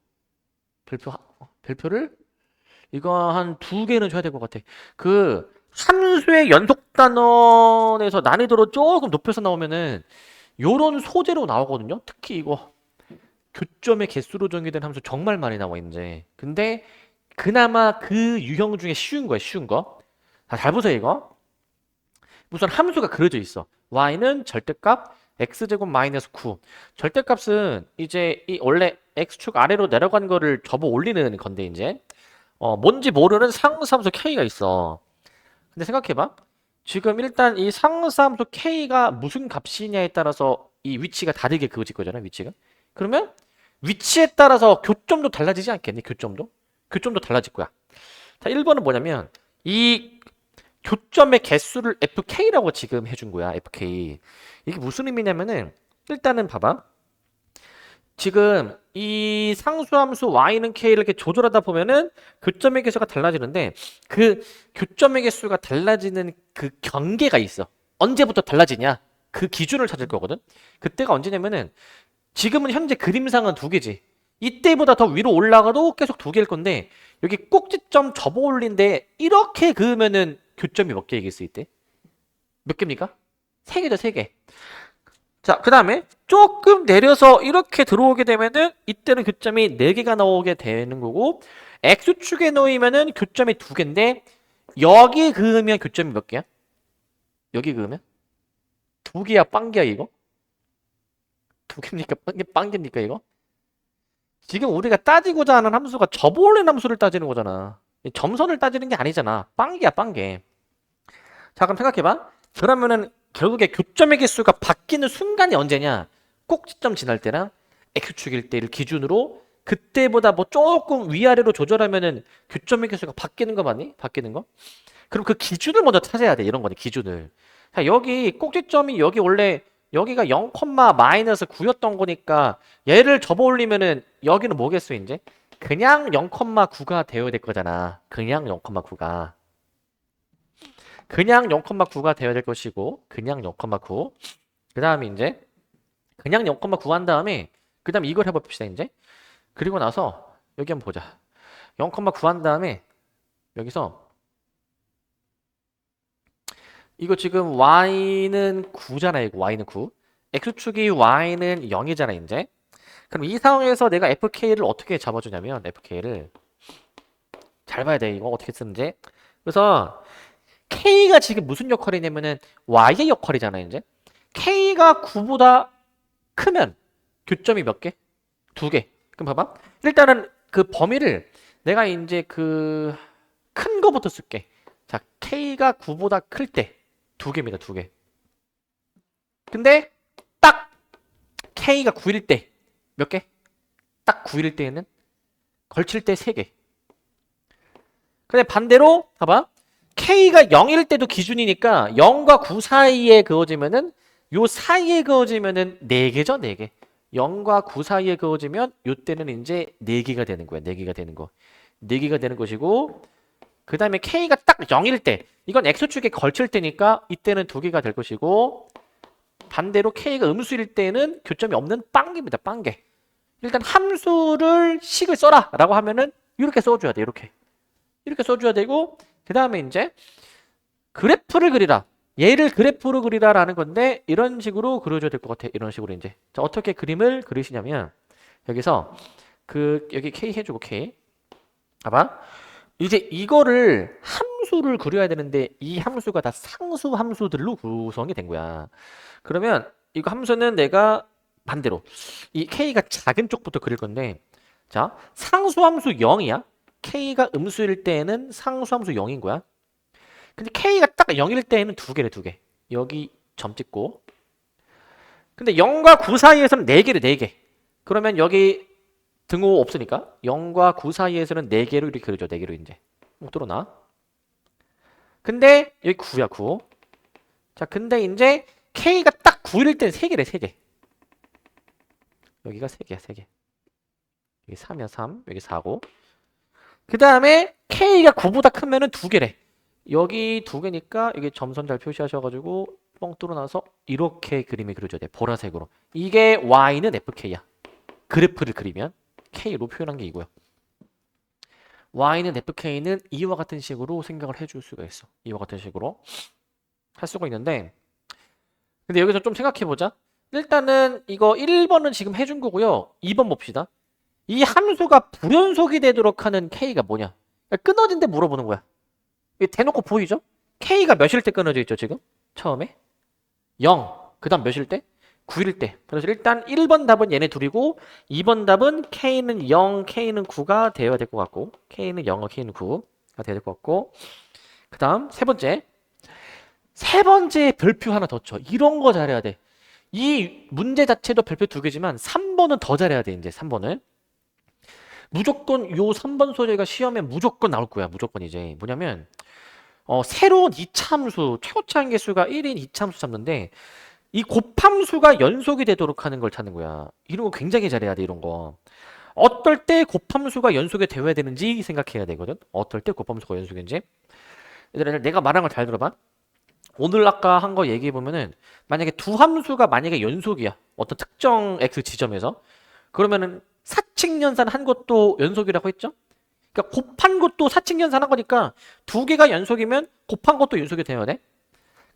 A: 별표를 이거 한 2개는 쳐야 될 것 같아. 그 함수의 연속 단원에서 난이도로 조금 높여서 나오면은 요런 소재로 나오거든요. 특히 이거 교점의 개수로 정의된 함수 정말 많이 나와 이제. 근데 그나마 그 유형 중에 쉬운 거야, 쉬운 거. 자, 잘 보세요 이거. 우선 함수가 그려져 있어. y는 절대값 x제곱 마이너스 9. 절대값은 이제 이 원래 x축 아래로 내려간 거를 접어 올리는 건데 이제 뭔지 모르는 상수함수 k가 있어. 근데 생각해봐. 지금 일단 이 상수함수 k가 무슨 값이냐에 따라서 이 위치가 다르게 그어질 거잖아, 위치가. 그러면 위치에 따라서 교점도 달라지지 않겠니? 교점도? 교점도 달라질 거야. 자, 1번은 뭐냐면 이 교점의 개수를 fk라고 지금 해준 거야. fk. 이게 무슨 의미냐면은 일단은 봐봐. 지금 이 상수함수 y는 k를 이렇게 조절하다 보면은 교점의 개수가 달라지는데 그 교점의 개수가 달라지는 그 경계가 있어. 언제부터 달라지냐? 그 기준을 찾을 거거든. 그때가 언제냐면은 지금은 현재 그림상은 2개지. 이때보다 더 위로 올라가도 계속 2개일 건데 여기 꼭지점 접어 올린데 이렇게 그으면은 교점이 몇 개이길 수 있대? 몇 개입니까? 3개죠, 3개. 자, 그 다음에 조금 내려서 이렇게 들어오게 되면은 이때는 교점이 4개가 나오게 되는 거고 X축에 놓이면은 교점이 2개인데 여기 그으면 교점이 몇 개야? 여기 그으면? 2개야, 빵개야 이거? 2개입니까? 빵개입니까 이거? 지금 우리가 따지고자 하는 함수가 접어올린 함수를 따지는 거잖아. 점선을 따지는 게 아니잖아. 빵개야, 빵개. 자, 그럼 생각해봐. 그러면은 결국에 교점의 개수가 바뀌는 순간이 언제냐? 꼭지점 지날 때랑 x축일 때를 기준으로 그때보다 뭐 조금 위아래로 조절하면은 교점의 개수가 바뀌는 거 맞니? 바뀌는 거? 그럼 그 기준을 먼저 찾아야 돼. 이런 거니 기준을. 자, 여기 꼭지점이 여기 원래 여기가 0, 마이너스 9였던 거니까 얘를 접어 올리면은 여기는 뭐겠어 이제? 그냥 0,9가 되어야 될 거잖아. 그냥 0,9가. 그냥 0,9가 되어야 될 것이고 그냥 0,9. 그 다음에 이제 그냥 0,9 한 다음에 그 다음에 이걸 해봅시다 이제. 그리고 나서 여기 한번 보자. 0,9 한 다음에 여기서 이거 지금 y는 9잖아 이거 y는 9. x축이 y는 0이잖아 이제. 그럼 이 상황에서 내가 fk를 어떻게 잡아주냐면 fk를 잘 봐야 돼 이거 어떻게 쓰는지. 그래서 K가 지금 무슨 역할이냐면은 Y의 역할이잖아 이제. K가 9보다 크면 교점이 몇 개? 2개. 그럼 봐봐. 일단은 그 범위를 내가 이제 그 큰 거부터 쓸게. 자, K가 9보다 클 때 2개입니다. 2개. 근데 딱 K가 9일 때 몇 개? 딱 9일 때에는 걸칠 때 3개. 근데 반대로 봐봐. K가 0일 때도 기준이니까 0과 9 사이에 그어지면은 요 사이에 그어지면은 4개죠, 4개. 0과 9 사이에 그어지면 요때는 이제 4개가 되는 거야. 4개가 되는 거. 4개가 되는 것이고 그 다음에 K가 딱 0일 때 이건 X축에 걸칠 때니까 이때는 2개가 될 것이고 반대로 K가 음수일 때는 교점이 없는 빵개입니다. 빵개. 일단 함수를 식을 써라 라고 하면은 이렇게 써줘야 돼. 이렇게 써줘야 되고 그 다음에 이제 그래프를 그리라. 얘를 그래프로 그리라 라는 건데 이런 식으로 그려줘야 될 것 같아. 이런 식으로 이제. 자, 어떻게 그림을 그리시냐면 여기서 여기 K 해주고 K. 봐봐. 이제 이거를 함수를 그려야 되는데 이 함수가 다 상수 함수들로 구성이 된 거야. 그러면 이거 함수는 내가 반대로 이 K가 작은 쪽부터 그릴 건데 자, 상수함수 0이야. K가 음수일 때에는 상수함수 0인 거야. 근데 K가 딱 0일 때에는 2개래, 2개. 여기 점 찍고. 근데 0과 9 사이에서는 4개래, 4개. 그러면 여기 등호 없으니까 0과 9 사이에서는 4개로 이렇게 그려줘, 4개로 이제. 못 들어나? 근데 여기 9야, 9. 자, 근데 이제 K가 딱 9일 때는 3개래, 3개. 여기가 3개야, 3개. 여기 3이야, 3. 여기 4고. 그 다음에 K가 9보다 크면은 2개래. 여기 2개니까 여기 점선 잘 표시하셔가지고 뻥 뚫어놔서 이렇게 그림이 그려져야 돼. 보라색으로. 이게 Y는 FK야. 그래프를 그리면 K로 표현한 게 이고요. Y는 FK는 이와 같은 식으로 생각을 해줄 수가 있어. 이와 같은 식으로 할 수가 있는데 근데 여기서 좀 생각해보자. 일단은 이거 1번은 지금 해준 거고요. 2번 봅시다. 이 함수가 불연속이 되도록 하는 K가 뭐냐? 그러니까 끊어진 데 물어보는 거야. 대놓고 보이죠? K가 몇일 때 끊어져 있죠, 지금? 처음에? 0. 그 다음 몇일 때? 9일 때. 그래서 일단 1번 답은 얘네 둘이고 2번 답은 K는 0, K는 9가 되어야 될 것 같고 K는 0, K는 9가 되어야 될 것 같고 그 다음 세 번째 별표 하나 더 쳐. 이런 거 잘해야 돼. 이 문제 자체도 별표 2개지만 3번은 더 잘해야 돼, 이제 3번을. 무조건 요 3번 소재가 시험에 무조건 나올 거야. 무조건 이제 뭐냐면 새로운 이차함수 최고차 한계수가 1인 이차함수 잡는데 이 곱함수가 연속이 되도록 하는 걸 찾는 거야. 이런 거 굉장히 잘해야 돼. 이런 거. 어떨 때 곱함수가 연속이 되어야 되는지 생각해야 되거든. 어떨 때 곱함수가 연속인지. 얘들아 내가 말한 걸 잘 들어봐. 오늘 아까 한 거 얘기해 보면은 만약에 두 함수가 만약에 연속이야. 어떤 특정 x 지점에서 그러면은 사칙연산 한 것도 연속이라고 했죠? 그러니까 곱한 것도 사칙연산 한 거니까 2개가 연속이면 곱한 것도 연속이 되어야 돼.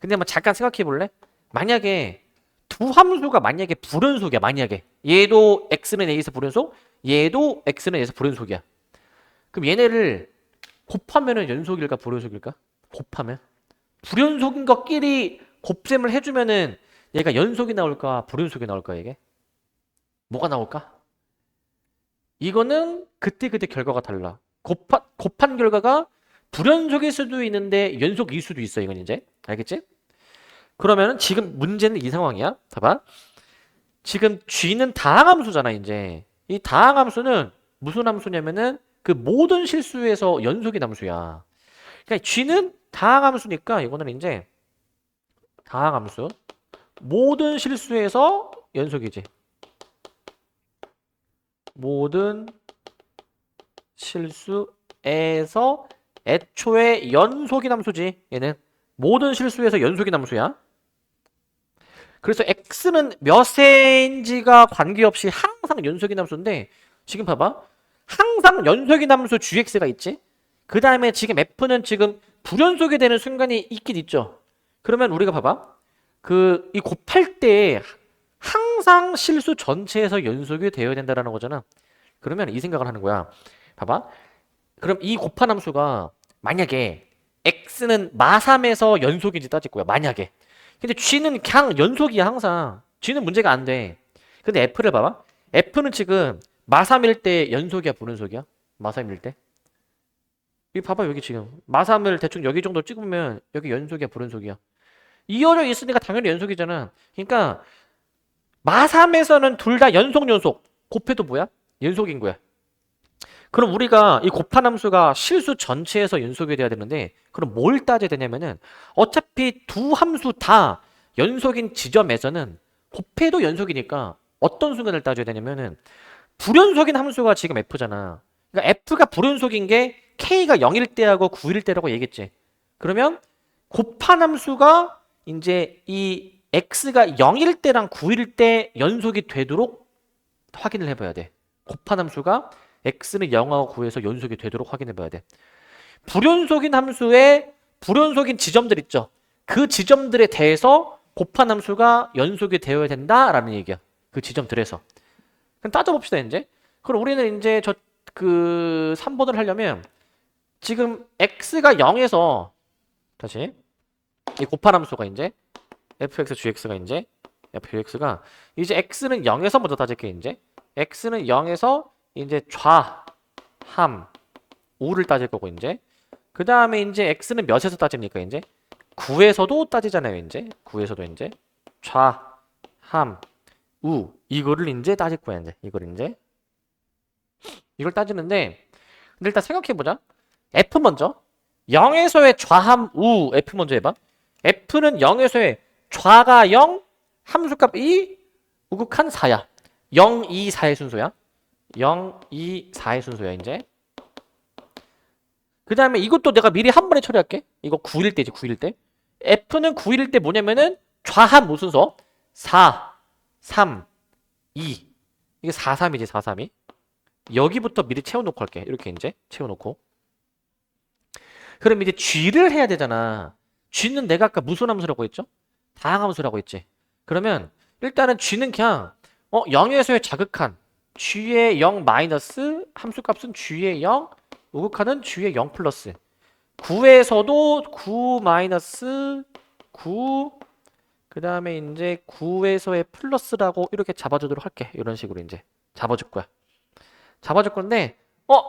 A: 근데 한번 잠깐 생각해 볼래? 만약에 두 함수가 만약에 불연속이야. 만약에 얘도 x는 a에서 불연속, 얘도 x는 a에서 불연속이야. 그럼 얘네를 곱하면은 연속일까 불연속일까? 곱하면 불연속인 것끼리 곱셈을 해주면은 얘가 연속이 나올까 불연속이 나올까 이게? 뭐가 나올까? 이거는 그때그때 결과가 달라. 곱한 결과가 불연속일 수도 있는데 연속일 수도 있어. 이건 이제 알겠지? 그러면은 지금 문제는 이 상황이야. 봐봐. 지금 G는 다항함수잖아. 이제 이 다항함수는 무슨 함수냐면은 그 모든 실수에서 연속인 함수야. 그러니까 G는 다항함수니까 이거는 이제 다항함수 모든 실수에서 연속이지. 모든 실수에서 애초에 연속인 함수지. 얘는 모든 실수에서 연속인 함수야. 그래서 x는 몇인지가 관계없이 항상 연속인 함수인데 지금 봐봐. 항상 연속인 함수 gx가 있지. 그 다음에 지금 f는 지금 불연속이 되는 순간이 있긴 있죠. 그러면 우리가 봐봐. 이 곱할 때 항상 실수 전체에서 연속이 되어야 된다는 거잖아. 그러면 이 생각을 하는 거야. 봐봐. 그럼 이 곱한 함수가 만약에 x는 마3에서 연속인지 따질 거야. 만약에. 근데 g는 그냥 연속이야 항상. g는 문제가 안 돼. 근데 f를 봐봐. f는 지금 마3일 때 연속이야 불연속이야? 마3일 때. 여기 봐봐 여기 지금 마3을 대충 여기 정도 찍으면 여기 연속이야 불연속이야? 이어져 있으니까 당연히 연속이잖아. 그러니까 마3에서는 둘 다 연속. 곱해도 뭐야? 연속인 거야. 그럼 우리가 이 곱한 함수가 실수 전체에서 연속이 돼야 되는데 그럼 뭘 따져야 되냐면은 어차피 두 함수 다 연속인 지점에서는 곱해도 연속이니까 어떤 순간을 따져야 되냐면은 불연속인 함수가 지금 F잖아. 그러니까 F가 불연속인 게 K가 0일 때하고 9일 때라고 얘기했지. 그러면 곱한 함수가 이제 이 X가 0일 때랑 9일 때 연속이 되도록 확인을 해봐야 돼. 곱한 함수가 X는 0하고 9에서 연속이 되도록 확인해봐야 돼. 불연속인 함수의 불연속인 지점들 있죠. 그 지점들에 대해서 곱한 함수가 연속이 되어야 된다라는 얘기야. 그 지점들에서. 그럼 따져봅시다, 이제. 그럼 우리는 이제 그 3번을 하려면 지금 x가 0에서 다시 이 곱한 함수가 이제 fx, gx가 이제 fx가 이제 x는 0에서 먼저 따질게 이제 x는 0에서 이제 좌함 우를 따질 거고 이제 그 다음에 이제 x는 몇에서 따집니까 이제 9에서도 따지잖아요 이제 9에서도 이제 좌함 우 이거를 이제 따질 거야 이제 이걸 따지는데 근데 일단 생각해보자. F 먼저 0에서의 좌함 우 F 먼저 해봐. F는 0에서의 좌가 0 함수값 2 우극한 4야. 0, 2, 4의 순서야. 0, 2, 4의 순서야 이제. 그 다음에 이것도 내가 미리 한 번에 처리할게. 이거 9일 때지 9일 때. F는 9일 때 뭐냐면은 좌함 무 순서 4, 3, 2 이게 4, 3이지 4, 3이. 여기부터 미리 채워놓고 할게. 이렇게 이제 채워놓고. 그럼 이제 G를 해야 되잖아. G는 내가 아까 무슨 함수라고 했죠? 다항함수라고 했지. 그러면 일단은 G는 그냥 0에서의 자극한 G의 0 마이너스 함수값은 G의 0 우극하는 G의 0 플러스 9에서도 9 마이너스 9 그 다음에 이제 9에서의 플러스라고 이렇게 잡아주도록 할게. 이런 식으로 이제 잡아줄 거야. 잡아줄 건데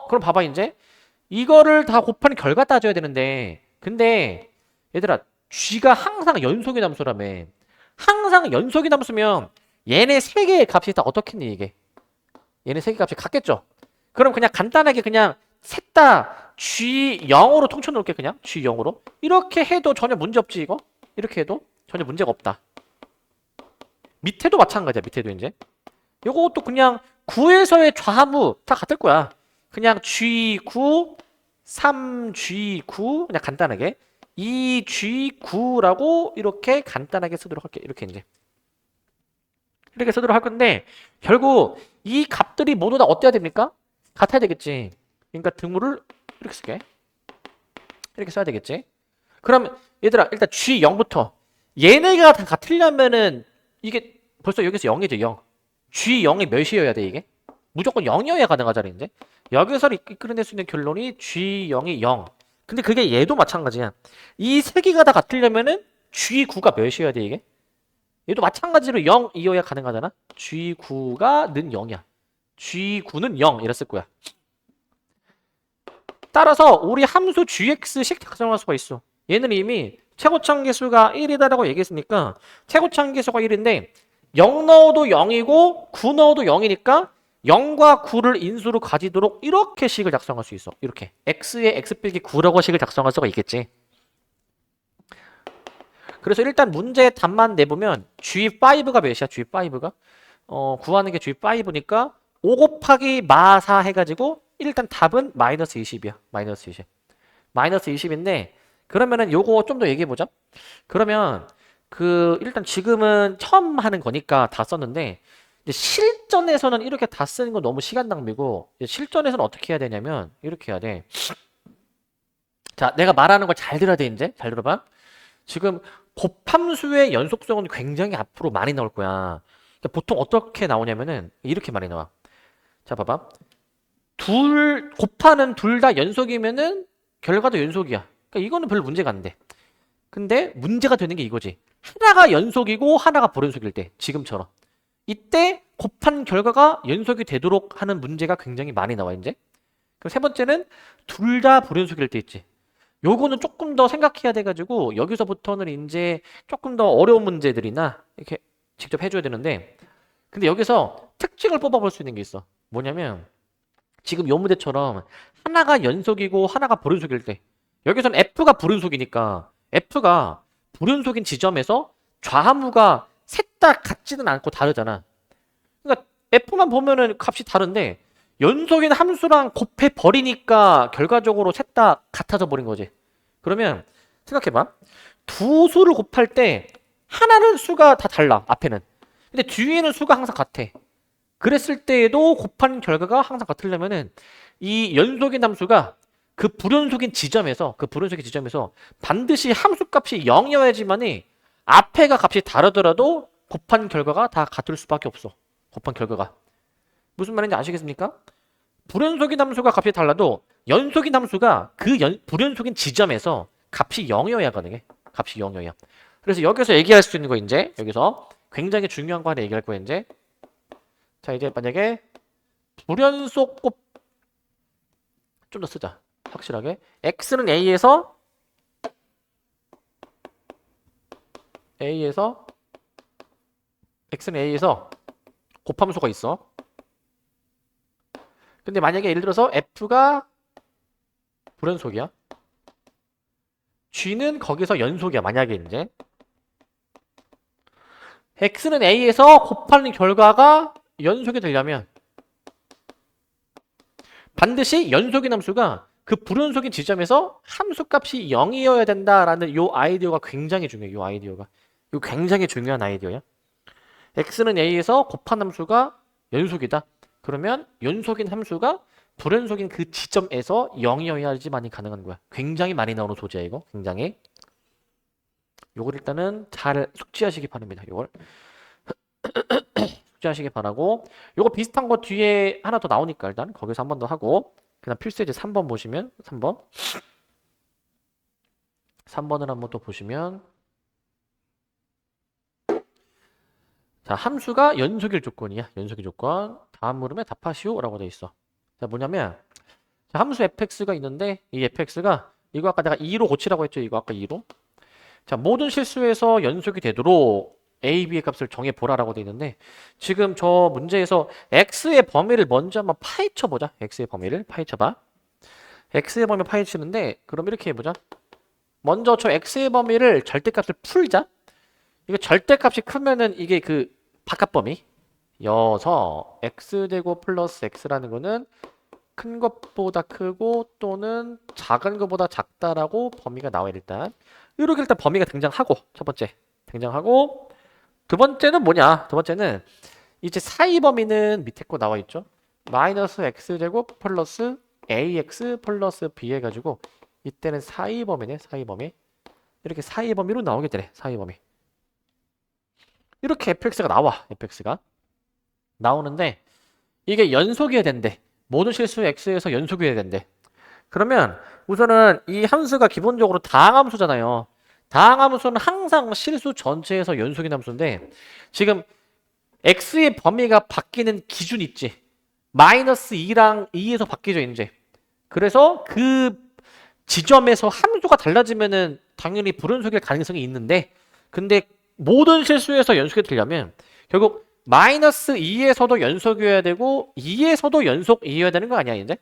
A: 그럼 봐봐 이제 이거를 다 곱한 결과 따져야 되는데 근데 얘들아 G가 항상 연속인 함수라며. 항상 연속인 함수면 얘네 세 개의 값이 다 어떻겠니 이게. 얘네 세 개 값이 같겠죠. 그럼 그냥 간단하게 그냥 셋 다 G0으로 통쳐 놓을게. 그냥 G0으로 이렇게 해도 전혀 문제 없지. 이거 이렇게 해도 전혀 문제가 없다. 밑에도 마찬가지야. 밑에도 이제 요것도 그냥 9에서의 좌함우 다 같을 거야. 그냥 G9 3G9 그냥 간단하게 2G9라고 이렇게 간단하게 쓰도록 할게. 이렇게 이제 이렇게 쓰도록 할 건데 결국 이 값들이 모두 다 어때야 됩니까? 같아야 되겠지. 그러니까 등호를 이렇게 쓸게. 이렇게 써야 되겠지. 그럼 얘들아 일단 G0부터 얘네가 다 같으려면은 이게 벌써 여기서 0이죠. 0. G0이 몇이어야 돼 이게? 무조건 0이어야 가능하잖아 이제. 여기서 이끌어낼 수 있는 결론이 G0이 0. 근데 그게 얘도 마찬가지야. 이 세 개가 다 같으려면은 G9가 몇이어야 돼 이게? 얘도 마찬가지로 0이어야 가능하잖아. G9가 는 0이야. G9는 0 이랬을 거야. 따라서 우리 함수 gx식 작성할 수가 있어. 얘는 이미 최고참 계수가 1이다라고 얘기했으니까 최고참 계수가 1인데 0 넣어도 0이고 9 넣어도 0이니까 0과 9를 인수로 가지도록 이렇게 식을 작성할 수 있어. 이렇게 x의 x 빼기 9라고 식을 작성할 수가 있겠지. 그래서 일단 문제 답만 내보면 G5가 몇이야? G5가? 구하는 게 G5니까 5 곱하기 마4 해가지고 일단 답은 마이너스 20이야. 마이너스 20. 마이너스 20인데 그러면은 요거 좀 더 얘기해보자. 그러면 일단 지금은 처음 하는 거니까 다 썼는데 이제 실전에서는 이렇게 다 쓰는 건 너무 시간 낭비고 실전에서는 어떻게 해야 되냐면 이렇게 해야 돼. 자, 내가 말하는 걸 잘 들어야 돼 이제. 잘 들어봐. 지금 곱함수의 연속성은 굉장히 앞으로 많이 나올 거야. 그러니까 보통 어떻게 나오냐면은 이렇게 많이 나와. 자, 봐봐. 곱하는 둘 다 연속이면은 결과도 연속이야. 그러니까 이거는 별 문제가 안 돼. 근데 문제가 되는 게 이거지. 하나가 연속이고 하나가 불연속일 때, 지금처럼. 이때 곱한 결과가 연속이 되도록 하는 문제가 굉장히 많이 나와 이제. 그럼 세 번째는 둘 다 불연속일 때 있지. 요거는 조금 더 생각해야 돼가지고 여기서부터는 이제 조금 더 어려운 문제들이나 이렇게 직접 해줘야 되는데 근데 여기서 특징을 뽑아볼 수 있는 게 있어. 뭐냐면 지금 요 문제처럼 하나가 연속이고 하나가 불연속일 때 여기서는 F가 불연속이니까 F가 불연속인 지점에서 좌하무가 셋 다 같지는 않고 다르잖아. 그러니까 F만 보면은 값이 다른데 연속인 함수랑 곱해 버리니까 결과적으로 셋 다 같아져 버린 거지. 그러면 생각해봐. 두 수를 곱할 때 하나는 수가 다 달라, 앞에는. 근데 뒤에는 수가 항상 같아. 그랬을 때에도 곱한 결과가 항상 같으려면은 이 연속인 함수가 그 불연속인 지점에서 반드시 함수값이 0이어야지만이 앞에가 값이 다르더라도 곱한 결과가 다 같을 수밖에 없어. 곱한 결과가. 무슨 말인지 아시겠습니까? 불연속인 함수가 값이 달라도 연속인 함수가 그 불연속인 지점에서 값이 0이어야 가능해. 값이 0이어야. 그래서 여기서 얘기할 수 있는 거 이제 여기서 굉장히 중요한 거 하나 얘기할 거야 이제. 자 이제 만약에 불연속 곱 좀 더 쓰자. 확실하게. x는 x는 a에서 곱함수가 있어. 근데 만약에 예를 들어서 f가 불연속이야. g는 거기서 연속이야. 만약에 이제 x는 a에서 곱하는 결과가 연속이 되려면 반드시 연속인 함수가 그 불연속인 지점에서 함수값이 0이어야 된다라는 요 아이디어가 굉장히 중요해. 요 아이디어가. 이거 굉장히 중요한 아이디어야. x는 a에서 곱한 함수가 연속이다. 그러면 연속인 함수가 불연속인 그 지점에서 0이어야지만이 가능한 거야. 굉장히 많이 나오는 소재야 이거. 굉장히. 요걸 일단은 잘 숙지하시기 바랍니다. 요걸 숙지하시기 바라고. 요거 비슷한 거 뒤에 하나 더 나오니까 일단 거기서 한 번 더 하고 그다음 필수예제 3번 보시면 3번을 한번 또 보시면 자 함수가 연속일 조건이야. 연속일 조건. 다음 물음에 답하시오라고 돼 있어. 자 뭐냐면 자, 함수 fx가 있는데 이 fx가 이거 아까 내가 2로 고치라고 했죠. 이거 아까 2로. 자 모든 실수에서 연속이 되도록 a, b의 값을 정해보라라고 돼 있는데 지금 저 문제에서 x의 범위를 먼저 한번 파헤쳐보자. x의 범위를 파헤쳐봐. x의 범위 파헤치는데 그럼 이렇게 해보자. 먼저 저 x의 범위를 절대값을 풀자. 이거 절대값이 크면은 이게 그 바깥 범위 여서 x제곱 플러스 x라는 거는 큰 것보다 크고 또는 작은 것보다 작다라고 범위가 나와 일단. 이렇게 일단 범위가 등장하고 첫 번째 등장하고 두 번째는 뭐냐? 두 번째는 이제 사이 범위는 밑에 거 나와 있죠. 마이너스 x제곱 플러스 ax 플러스 b 해가지고 이때는 사이 범위네. 사이 범위. 이렇게 사이 범위로 나오게 되네. 사이 범위. 이렇게 fx가 나와. fx가 나오는데 이게 연속이어야 된대. 모든 실수 x에서 연속이어야 된대. 그러면 우선은 이 함수가 기본적으로 다항함수잖아요. 다항함수는 항상 실수 전체에서 연속인 함수인데 지금 x의 범위가 바뀌는 기준 있지. 마이너스 2랑 2에서 바뀌죠 이제. 그래서 그 지점에서 함수가 달라지면은 당연히 불연속일 가능성이 있는데 근데 모든 실수에서 연속이 되려면 결국 마이너스 2에서도 연속이어야 되고 2에서도 연속이어야 되는 거 아니야 이제?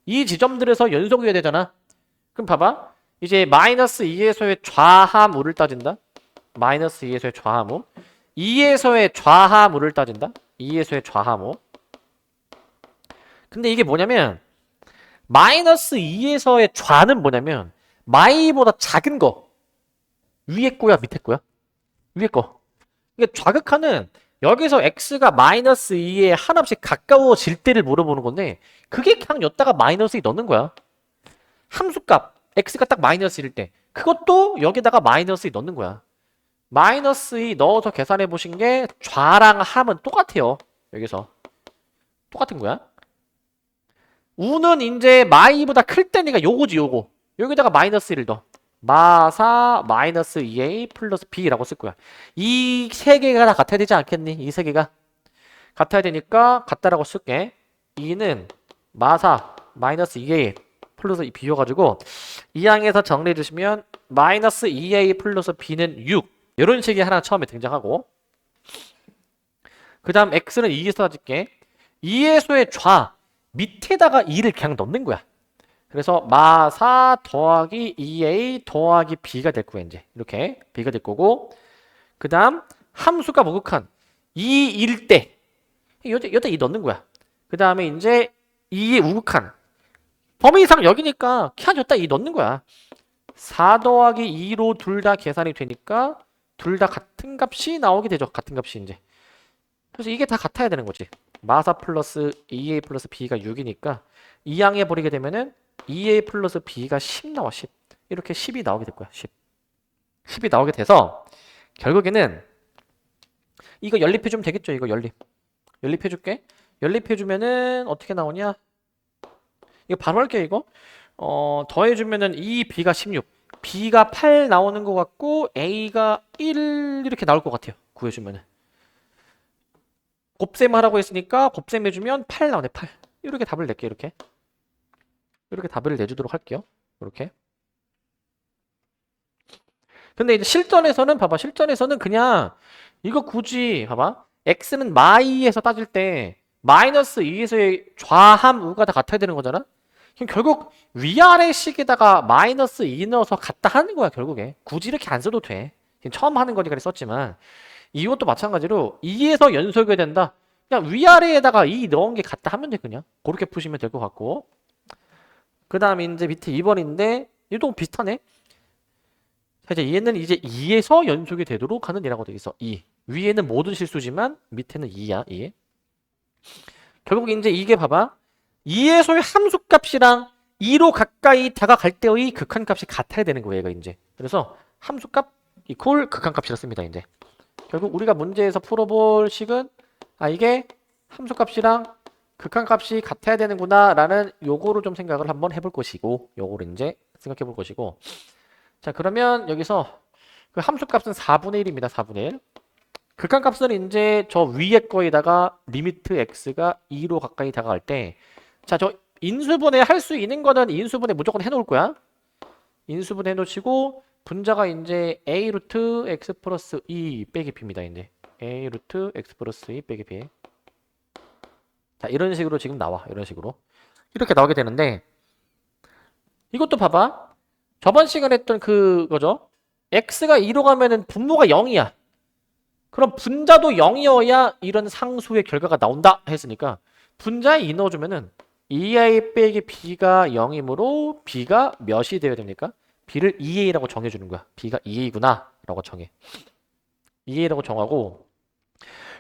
A: 이 지점들에서 연속이어야 되잖아. 그럼 봐봐. 이제 마이너스 2에서의 좌하무를 따진다. 마이너스 2에서의 좌하무. 2에서의 좌하무를 따진다. 2에서의 좌하무. 근데 이게 뭐냐면 마이너스 2에서의 좌는 뭐냐면 마이보다 작은 거. 위에 거야 밑에 거야? 위에 거. 이게 좌극하는 여기서 x가 마이너스 2에 한없이 가까워질 때를 물어보는 건데 그게 그냥 여기다가 마이너스 2 넣는 거야. 함수값 x가 딱 마이너스 1일 때 그것도 여기다가 마이너스 2 넣는 거야. 마이너스 2 넣어서 계산해 보신 게 좌랑 함은 똑같아요. 여기서 똑같은 거야. 우는 이제 마이보다 클 때니까 요거지 요거. 여기다가 마이너스 1을 넣어. 마사 마이너스 2a 플러스 b라고 쓸 거야. 이 세 개가 다 같아야 되지 않겠니? 이 세 개가 같아야 되니까 같다라고 쓸게. 2는 마사 마이너스 2a 플러스 b여가지고 이 항에서 정리해 주시면 마이너스 2a 플러스 b는 6 이런 식이 하나 처음에 등장하고 그 다음 x는 2에서 따질게. 2에서의 좌 밑에다가 2를 그냥 넣는 거야. 그래서 마4 더하기 2a 더하기 b가 될 거야. 이제 이렇게 b가 될 거고, 그 다음 함수가 무극한 2일 때 여기다 2 넣는 거야. 그 다음에 이제 2의 우극한 범위이상 여기니까 그냥 여기다 2 넣는 거야. 4 더하기 2로 둘 다 계산이 되니까 둘 다 같은 값이 나오게 되죠. 같은 값이 이제. 그래서 이게 다 같아야 되는 거지. 마사 플러스 2a 플러스 b가 6이니까 2항해 버리게 되면은 2a 플러스 b가 10 나와. 10. 이렇게 10이 나오게 될 거야. 10. 10이 나오게 돼서 결국에는 이거 연립해주면 되겠죠. 이거 연립해줄게. 연립해주면은 어떻게 나오냐? 이거 바로 할게요. 이거 더해주면은 2b가 16, b가 8 나오는 것 같고 a가 1 이렇게 나올 것 같아요. 구해주면은 곱셈 하라고 했으니까 곱셈 해주면 8 나오네. 8. 이렇게 답을 낼게. 이렇게 답을 내주도록 할게요. 이렇게. 근데 이제 실전에서는 봐봐. 실전에서는 그냥 이거 굳이 봐봐. x는 마이에서 따질 때 마이너스 2에서의 좌함 우가 다 같아야 되는 거잖아. 그럼 결국 위아래 식에다가 마이너스 2 넣어서 같다 하는 거야. 결국에 굳이 이렇게 안 써도 돼. 지금 처음 하는 거니까 썼지만 이것도 마찬가지로 2에서 연속이 된다. 그냥 위아래에다가 2 넣은 게 같다 하면 돼. 그냥 그렇게 푸시면 될 것 같고, 그 다음에 이제 밑에 2번인데 이것도 비슷하네. 자, 이제 얘는 이제 2에서 연속이 되도록 하는 얘라고 돼 있어. 2. 위에는 모든 실수지만 밑에는 2야. 2. 결국 이제 이게 봐봐. 2에서의 함수값이랑 2로 가까이 다가갈 때의 극한값이 같아야 되는 거예요. 얘가 이제. 그래서 함수값 이퀄 극한값이라 씁니다. 이제. 결국 우리가 문제에서 풀어볼 식은 이게 함수값이랑 극한값이 같아야 되는구나 라는 요거를 좀 생각을 한번 해볼 것이고, 요거를 이제 생각해 볼 것이고, 자 그러면 여기서 그 함수값은 4분의 1입니다. 4분의 1. 극한값은 이제 저 위에 거에다가 리미트 x가 2로 가까이 다가갈 때, 자 저 인수분해 할 수 있는 거는 인수분해 무조건 해놓을 거야. 인수분해 해놓으시고 분자가 이제 a 루트 x 플러스 2 빼기 b입니다. 이제 a 루트 x 플러스 2 빼기 b. 자 이런 식으로 지금 나와. 이런 식으로 이렇게 나오게 되는데, 이것도 봐봐. 저번 시간에 했던 그거죠. x가 2로 가면은 분모가 0이야. 그럼 분자도 0이어야 이런 상수의 결과가 나온다 했으니까 분자에 2 넣어주면은 2a 빼기 b가 0이므로 b가 몇이 되어야 됩니까? b를 2a라고 정해주는 거야. b가 2a구나 라고 정해. 2a라고 정하고,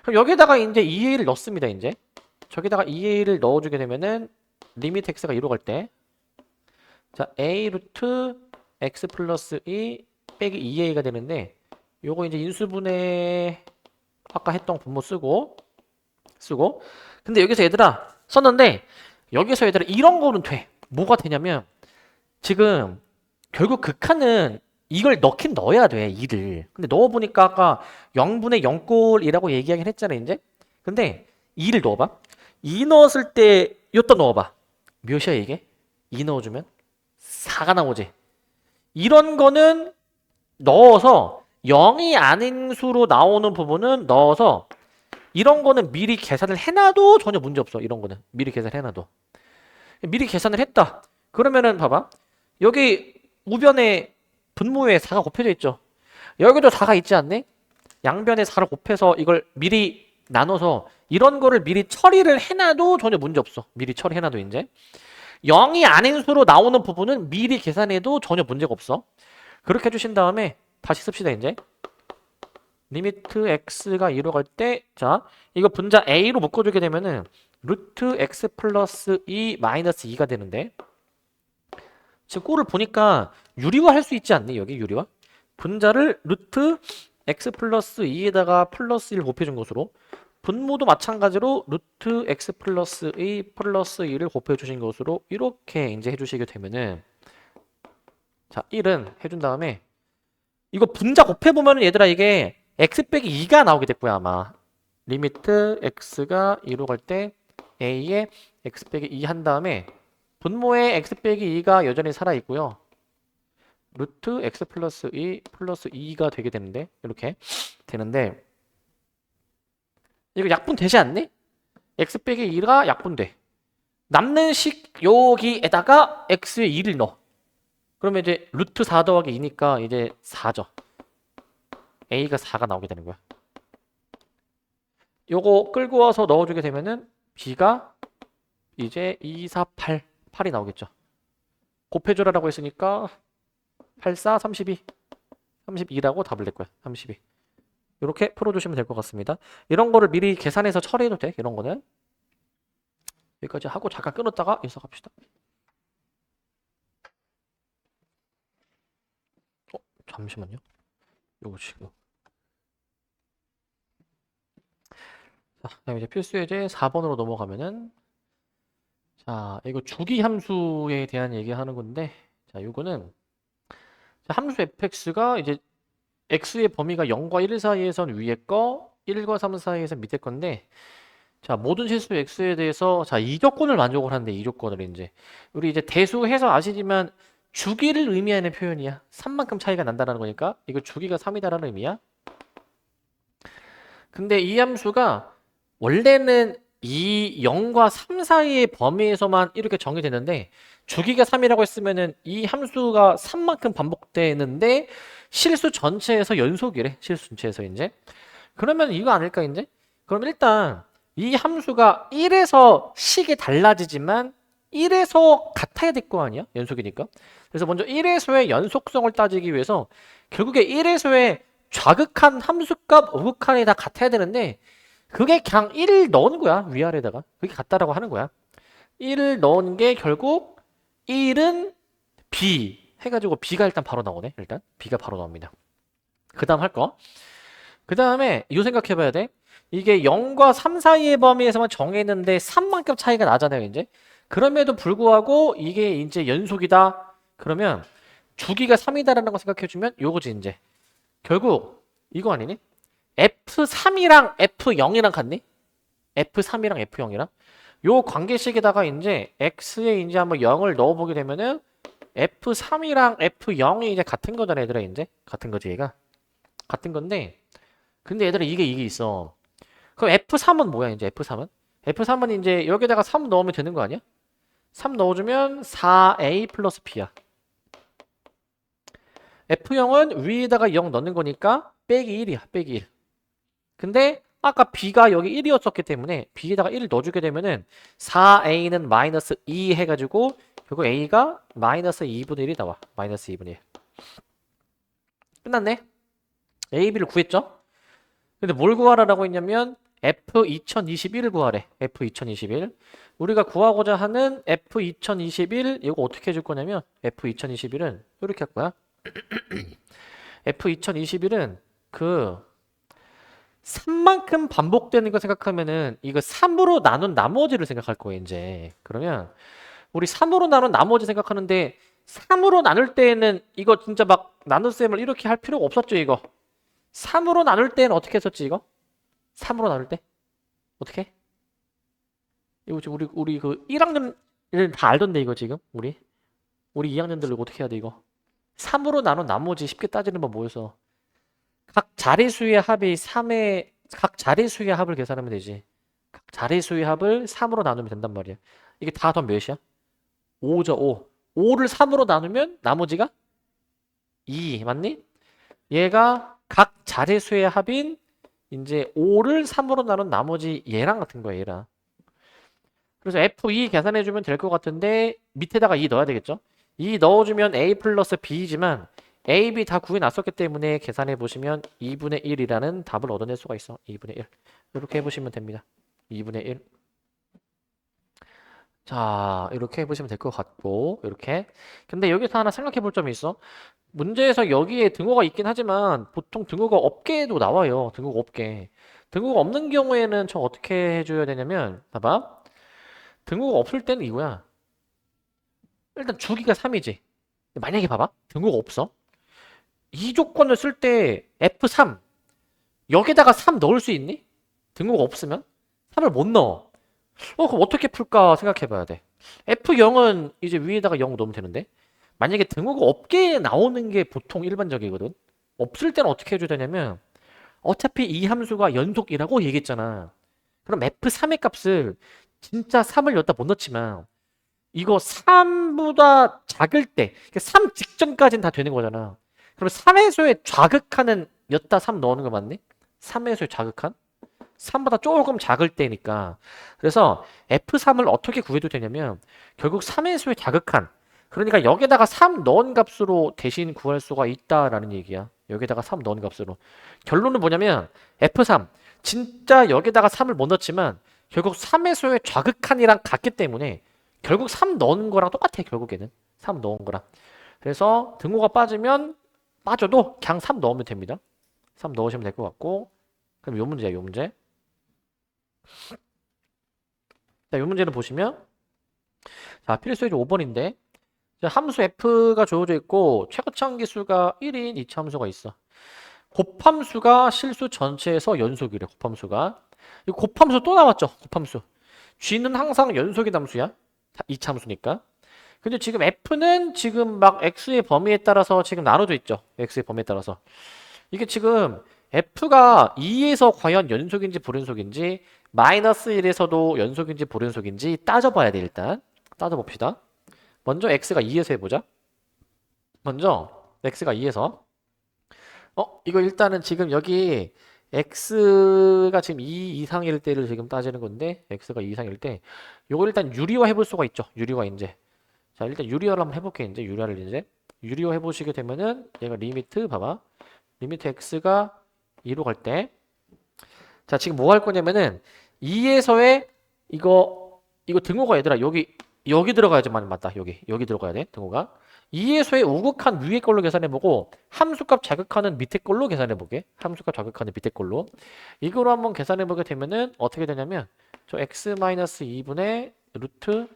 A: 그럼 여기다가 이제 2a를 넣습니다. 이제 저기다가 2a를 넣어주게 되면은 리미트 x가 2로 갈 때, 자 a 루트 x 플러스 2 빼기 2a가 되는데, 요거 이제 인수분해 아까 했던 분모 쓰고 근데 여기서 얘들아 썼는데, 여기서 얘들아 이런 거는 돼. 뭐가 되냐면 지금 결국 극한은 이걸 넣긴 넣어야 돼. 2를. 근데 넣어보니까 아까 0분의 0꼴이라고 얘기하긴 했잖아 이제. 근데 2를 넣어봐. 2 넣었을 때 여기다 넣어봐. 몇이야 이게? 2 넣어주면 4가 나오지. 이런 거는 넣어서 0이 아닌 수로 나오는 부분은 넣어서, 이런 거는 미리 계산을 해놔도 전혀 문제 없어. 이런 거는 미리 계산을 해놔도. 미리 계산을 했다. 그러면은 봐봐. 여기 우변에 분모에 4가 곱해져 있죠. 여기도 4가 있지 않네? 양변에 4를 곱해서 이걸 미리 나눠서 이런 거를 미리 처리를 해놔도 전혀 문제 없어. 미리 처리해놔도 이제. 0이 아닌 수로 나오는 부분은 미리 계산해도 전혀 문제가 없어. 그렇게 해주신 다음에 다시 씁시다 이제. 리미트 x가 2로 갈 때, 자 이거 분자 a로 묶어주게 되면은 루트 x 플러스 2 마이너스 2가 되는데, 지금 꼴을 보니까 유리화 할 수 있지 않니? 여기 유리화? 분자를 루트 x 플러스 2에다가 플러스 1 곱해준 것으로, 분모도 마찬가지로 루트 x 플러스 2 플러스 2를 곱해주신 것으로 이렇게 이제 해주시게 되면은, 자 1은 해준 다음에 이거 분자 곱해보면은 얘들아 이게 x 빼기 2가 나오게 될 거야 아마. 리미트 x가 2로 갈 때 a에 x 빼기 2 한 다음에 분모에 x 빼기 2가 여전히 살아있고요. 루트 x 플러스 2 플러스 2가 되게 되는데, 이렇게 되는데, 이거 약분되지 않니? x 빼기 2가 약분돼. 남는 식 여기에다가 x에 2를 넣어. 그러면 이제 루트 4 더하기 2니까 이제 4죠. a가 4가 나오게 되는 거야. 요거 끌고 와서 넣어주게 되면은 b가 이제 2, 4, 8, 8이 나오겠죠. 곱해줘라라고 했으니까 8, 4, 32, 32라고 답을 낼 거야. 32. 이렇게 풀어주시면 될 것 같습니다. 이런 거를 미리 계산해서 처리해도 돼. 이런 거는. 여기까지 하고 잠깐 끊었다가 인석합시다. 잠시만요. 요거 지금. 자, 그다음에 이제 필수 예제 4번으로 넘어가면은 자, 이거 주기 함수에 대한 얘기하는 건데 자, 요거는 함수 fx가 이제 x의 범위가 0과 1 사이에선 위에 거, 1과 3 사이에선 밑에 건데 자, 모든 실수 x에 대해서 자, 이 조건을 만족을 하는데 이 조건을 이제 우리 이제 대수해서 아시지만 주기를 의미하는 표현이야. 3만큼 차이가 난다는 거니까 이거 주기가 3이다라는 의미야. 근데 이 함수가 원래는 이 0과 3 사이의 범위에서만 이렇게 정의되는데 주기가 3이라고 했으면은 이 함수가 3만큼 반복되는데 실수 전체에서 연속이래. 실수 전체에서 이제. 그러면 이거 아닐까 이제? 그럼 일단 이 함수가 1에서 식이 달라지지만 1에서 같아야 될 거 아니야? 연속이니까. 그래서 먼저 1에서의 연속성을 따지기 위해서 결국에 1에서의 좌극한 함수값, 우극한이 다 같아야 되는데 그게 그냥 1을 넣은 거야. 위아래다가. 그게 같다라고 하는 거야. 1을 넣은 게 결국 1은 B 해가지고 B가 일단 바로 나오네. 일단 B가 바로 나옵니다. 그 다음 할 거. 그 다음에 이 생각해봐야 돼. 이게 0과 3 사이의 범위에서만 정했는데 3만큼 차이가 나잖아요. 이제. 그럼에도 불구하고 이게 이제 연속이다. 그러면 주기가 3이다라는 거 생각해주면 요거지 이제. 결국 이거 아니니? F3이랑 F0이랑 같니? F3이랑 F0이랑 요 관계식에다가 이제 X에 이제 한번 0을 넣어보게 되면은 F3이랑 F0이 이제 같은 거잖아, 얘들아. 이제 같은 거지, 얘가. 같은 건데 근데 얘들아 이게 있어. 그럼 F3은 뭐야, 이제 F3은? F3은 이제 여기다가 3 넣으면 되는 거 아니야? 3 넣어주면 4A 플러스 B야. F0은 위에다가 0 넣는 거니까 빼기 1이야. 빼기 1. 근데 아까 B가 여기 1이었었기 때문에 B에다가 1을 넣어주게 되면은 4A는 마이너스 2 해가지고 결국 A가 마이너스 2분의 1이 나와. 마이너스 2분의 1. 끝났네. A, B를 구했죠? 근데 뭘 구하라라고 했냐면 F2021을 구하래. F2021. 우리가 구하고자 하는 F2021 이거 어떻게 해줄 거냐면 F2021은 이렇게 할 거야. F2021은 그 3만큼 반복되는 거 생각하면은 이거 3으로 나눈 나머지를 생각할 거예요, 이제. 그러면 우리 3으로 나눈 나머지 생각하는데 3으로 나눌 때에는 이거 진짜 막 나눗셈을 이렇게 할 필요가 없었죠, 이거. 3으로 나눌 때는 어떻게 했었지, 이거? 3으로 나눌 때? 어떻게? 이거 지금 우리 그 1학년을 다 알던데 이거 지금 우리 2학년들 이거 어떻게 해야 돼 이거? 3으로 나눈 나머지 쉽게 따지는 법 뭐였어? 각 자릿수의 합이 3의 각 자릿수의 합을 계산하면 되지. 각 자릿수의 합을 3으로 나누면 된단 말이야. 이게 다 더하면 몇이야? 5죠, 5. 5를 3으로 나누면 나머지가 2, 맞니? 얘가 각 자릿수의 합인 이제 5를 3으로 나눈 나머지 얘랑 같은 거야, 얘랑. 그래서 F2 계산해주면 될 것 같은데 밑에다가 2 넣어야 되겠죠? 2 넣어주면 A 플러스 B이지만 A, B 다 구해놨었기 때문에 계산해보시면 2분의 1이라는 답을 얻어낼 수가 있어. 2분의 1. 이렇게 해보시면 됩니다. 2분의 1. 자, 이렇게 해보시면 될 것 같고 이렇게. 근데 여기서 하나 생각해볼 점이 있어. 문제에서 여기에 등호가 있긴 하지만 보통 등호가 없게도 나와요. 등호가 없게. 등호가 없는 경우에는 저 어떻게 해줘야 되냐면 봐봐. 등호가 없을 때는 이거야. 일단 주기가 3이지. 만약에 봐봐. 등호가 없어. 이 조건을 쓸 때 F3 여기다가 3 넣을 수 있니? 등호가 없으면 3을 못 넣어. 그럼 어떻게 풀까 생각해 봐야 돼. F0은 이제 위에다가 0 넣으면 되는데 만약에 등호가 없게 나오는 게 보통 일반적이거든. 없을 때는 어떻게 해줘야 되냐면 어차피 이 함수가 연속이라고 얘기했잖아. 그럼 F3의 값을 진짜 3을 여기다 못 넣지만 이거 3보다 작을 때 3 직전까지는 다 되는 거잖아. 그럼 3회소에 좌극한은 여기다 3 넣는 거 맞니? 3회소에 좌극한? 3보다 조금 작을 때니까. 그래서 F3을 어떻게 구해도 되냐면 결국 3회소의 좌극한, 그러니까 여기다가 3 넣은 값으로 대신 구할 수가 있다라는 얘기야. 여기다가 3 넣은 값으로. 결론은 뭐냐면 F3 진짜 여기다가 3을 못 넣었지만 결국 3회소의 좌극한이랑 같기 때문에 결국 3 넣은 거랑 똑같아. 결국에는 3 넣은 거랑. 그래서 등호가 빠져도 그냥 3 넣으면 됩니다. 3 넣으시면 될 것 같고. 그럼 요 문제야, 요 문제. 자, 요 문제를 보시면, 자, 필수예제 5번인데 함수 f가 주어져 있고 최고차함기수가 1인 이차함수가 있어. 곱함수가 실수 전체에서 연속이래. 곱함수가. 이 곱함수 또 나왔죠. 곱함수. g는 항상 연속의 함수야. 이차함수니까. 근데 지금 f는 지금 막 x의 범위에 따라서 지금 나눠져 있죠. x의 범위에 따라서. 이게 지금 f가 2에서 과연 연속인지 불연속인지, 마이너스 1에서도 연속인지 불연속인지 따져봐야 돼. 일단 따져봅시다. 먼저 x가 2에서 해보자. 먼저 x가 2에서 이거 일단은 지금 여기 x가 지금 2 이상일 때를 지금 따지는 건데, x가 2 이상일 때 요거 일단 유리화 해볼 수가 있죠. 유리화 이제. 자, 일단 유리화를 한번 해볼게. 이제 유리화를 이제 유리화 해보시게 되면은 얘가 리미트 봐봐. 리미트 x가 2로 갈 때, 자, 지금 뭐 할 거냐면은 2에서의 이거 등호가 얘들아 여기 들어가야지. 맞다. 여기 들어가야 돼. 등호가 2에서의 우극한 위에 걸로 계산해보고 함수값 자극하는 밑에 걸로 계산해보게. 함수값 자극하는 밑에 걸로 이거로 한번 계산해보게 되면은 어떻게 되냐면 저 x-2분의 루트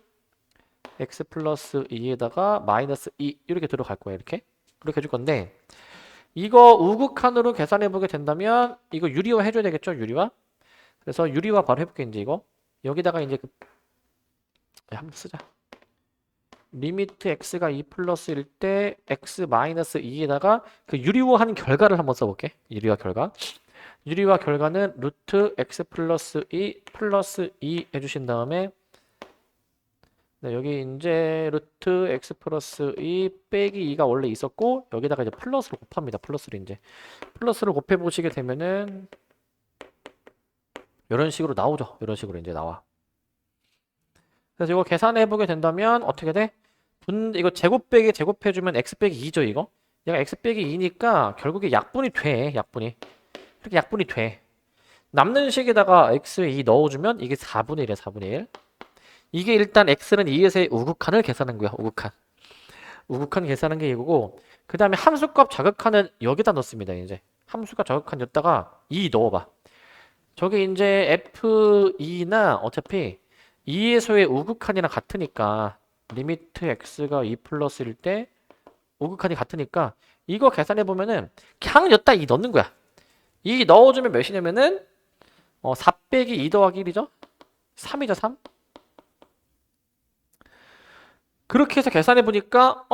A: x 플러스 2에다가 마이너스 2 이렇게 들어갈 거야. 이렇게 해줄 건데, 이거 우극한으로 계산해보게 된다면 이거 유리화 해줘야 되겠죠. 유리화. 그래서 유리화 바로 해볼게. 이제 이거 여기다가 이제 한번 쓰자. 리미트 x가 2 플러스일 때 x 마이너스 2에다가 그 유리화한 결과를 한번 써볼게. 유리화 결과. 유리화 결과는 루트 x 플러스 2 플러스 2 해주신 다음에, 네, 여기 이제 루트 x 플러스 2 빼기 2가 원래 있었고 여기다가 이제 플러스로 곱합니다. 플러스를 곱해 보시게 되면은 이런 식으로 나오죠. 이런 식으로 이제 나와. 그래서 이거 계산해 보게 된다면 어떻게 돼? 이거 제곱 빼기 제곱해주면 x 빼기 2죠. 이거 얘가 x 빼기 2니까 결국에 약분이 돼. 이렇게 약분이 돼. 남는 식에다가 x에 2 넣어주면 이게 4분의 1이야. 4분의 1. 이게 일단 x는 2에서의 우극한을 계산한 거야. 우극한 계산한 게 이거고, 그 다음에 함수값 자극한은 여기다 넣습니다. 이제 함수값 자극한 여기다가 2 넣어봐. 저게 이제 f2나 어차피 2에서의 우극한이랑 같으니까 리미트 x가 2 플러스일 때 우극한이 같으니까 이거 계산해 보면은 그냥 여기다 2 넣는 거야. 2 넣어주면 몇이냐면은 4 빼기 2 더하기 1이죠. 3이죠. 3. 그렇게 해서 계산해 보니까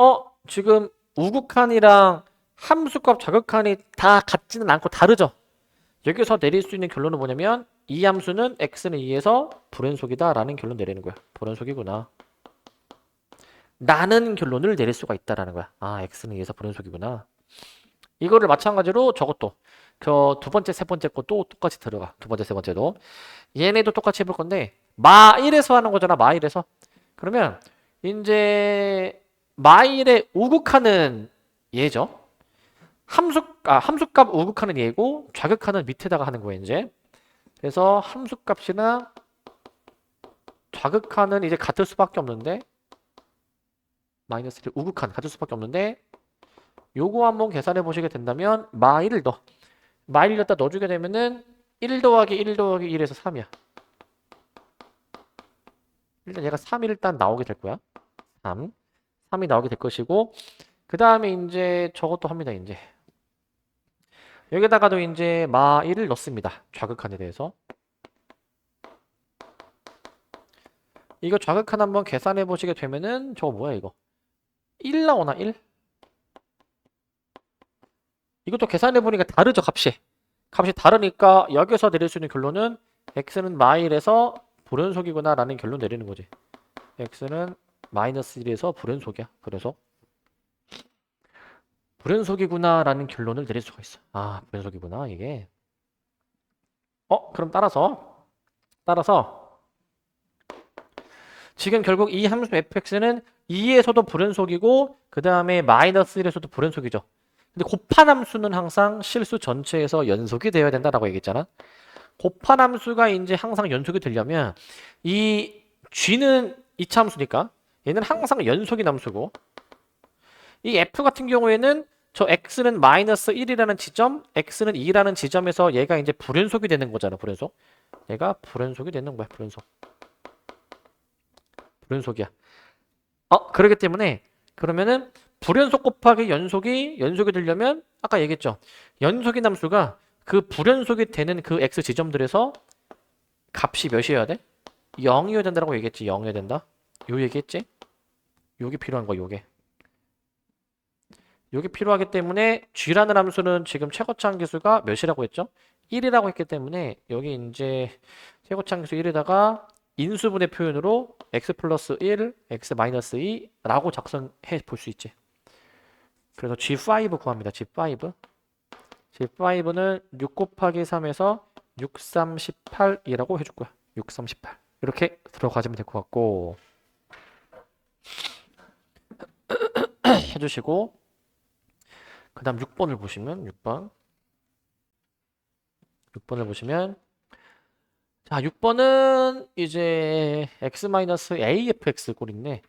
A: 지금 우극한이랑 함수값 자극한이 다 같지는 않고 다르죠. 여기서 내릴 수 있는 결론은 뭐냐면 이 함수는 x는 2에서 불연속이다 라는 결론 내리는 거야. 불연속이구나 라는 결론을 내릴 수가 있다라는 거야. 아, x는 2에서 불연속이구나. 이거를 마찬가지로 저것도 저 두 번째 세 번째 것도 똑같이 들어가. 두 번째 세 번째도 얘네도 똑같이 해볼 건데 마1에서 하는 거잖아. 마1에서. 그러면 이제 마1의 우극하는 얘죠. 함수값 우극하는 얘고 좌극하는 밑에다가 하는 거예요. 이제 그래서 함수값이나 좌극하는 이제 같을 수밖에 없는데, 마이너스 1 우극한 같을 수밖에 없는데, 요거 한번 계산해 보시게 된다면 마1을 마1을 갖다 넣어주게 되면은 1 더하기 1 더하기 1에서 3이야. 일단 얘가 3이 일단 나오게 될 거야. 3이 나오게 될 것이고, 그 다음에 이제 저것도 합니다. 이제 여기다가도 이제 마1을 넣습니다. 좌극한에 대해서. 이거 좌극한 한번 계산해 보시게 되면은 저거 뭐야 이거 1 나오나 1? 이것도 계산해 보니까 다르죠. 값이 다르니까 여기서 내릴 수 있는 결론은 x는 마일에서 불연속이구나 라는 결론 내리는 거지. x는 마이너스 1에서 불연속이야. 그래서 불연속이구나 라는 결론을 내릴 수가 있어. 아, 불연속이구나 이게. 그럼 따라서 지금 결국 이 함수 fx는 2에서도 불연속이고 그 다음에 마이너스 1에서도 불연속이죠. 근데 곱한 함수는 항상 실수 전체에서 연속이 되어야 된다라고 얘기했잖아. 곱한 함수가 이제 항상 연속이 되려면 이 g는 2차 함수니까 얘는 항상 연속인 함수고 이 f 같은 경우에는 저 x는 마이너스 1이라는 지점, x는 2라는 지점에서 얘가 이제 불연속이 되는 거잖아. 불연속. 얘가 불연속이 되는 거야. 불연속이야. 그렇기 때문에 그러면은 불연속 곱하기 연속이 되려면 아까 얘기했죠. 연속인 함수가 그 불연속이 되는 그 x 지점들에서 값이 몇이어야 돼? 0이어야 된다라고 얘기했지. 0이어야 된다. 요 얘기했지? 요게 필요한 거야. 요게 필요하기 때문에 g라는 함수는 지금 최고차 함수가 몇이라고 했죠? 1이라고 했기 때문에 여기 이제 최고차 함수 1에다가 인수분해 표현으로 x 플러스 1, x 마이너스 2라고 작성해 볼 수 있지. 그래서 G5 구합니다. G5. G5는 6 곱하기 3에서 6, 3, 18이라고 해줄 거야. 6, 3, 18. 이렇게 들어가시면 될 것 같고 해주시고 그 다음 6번을 보시면 6번을 보시면 자 6번은 이제 x-afx 꼴인데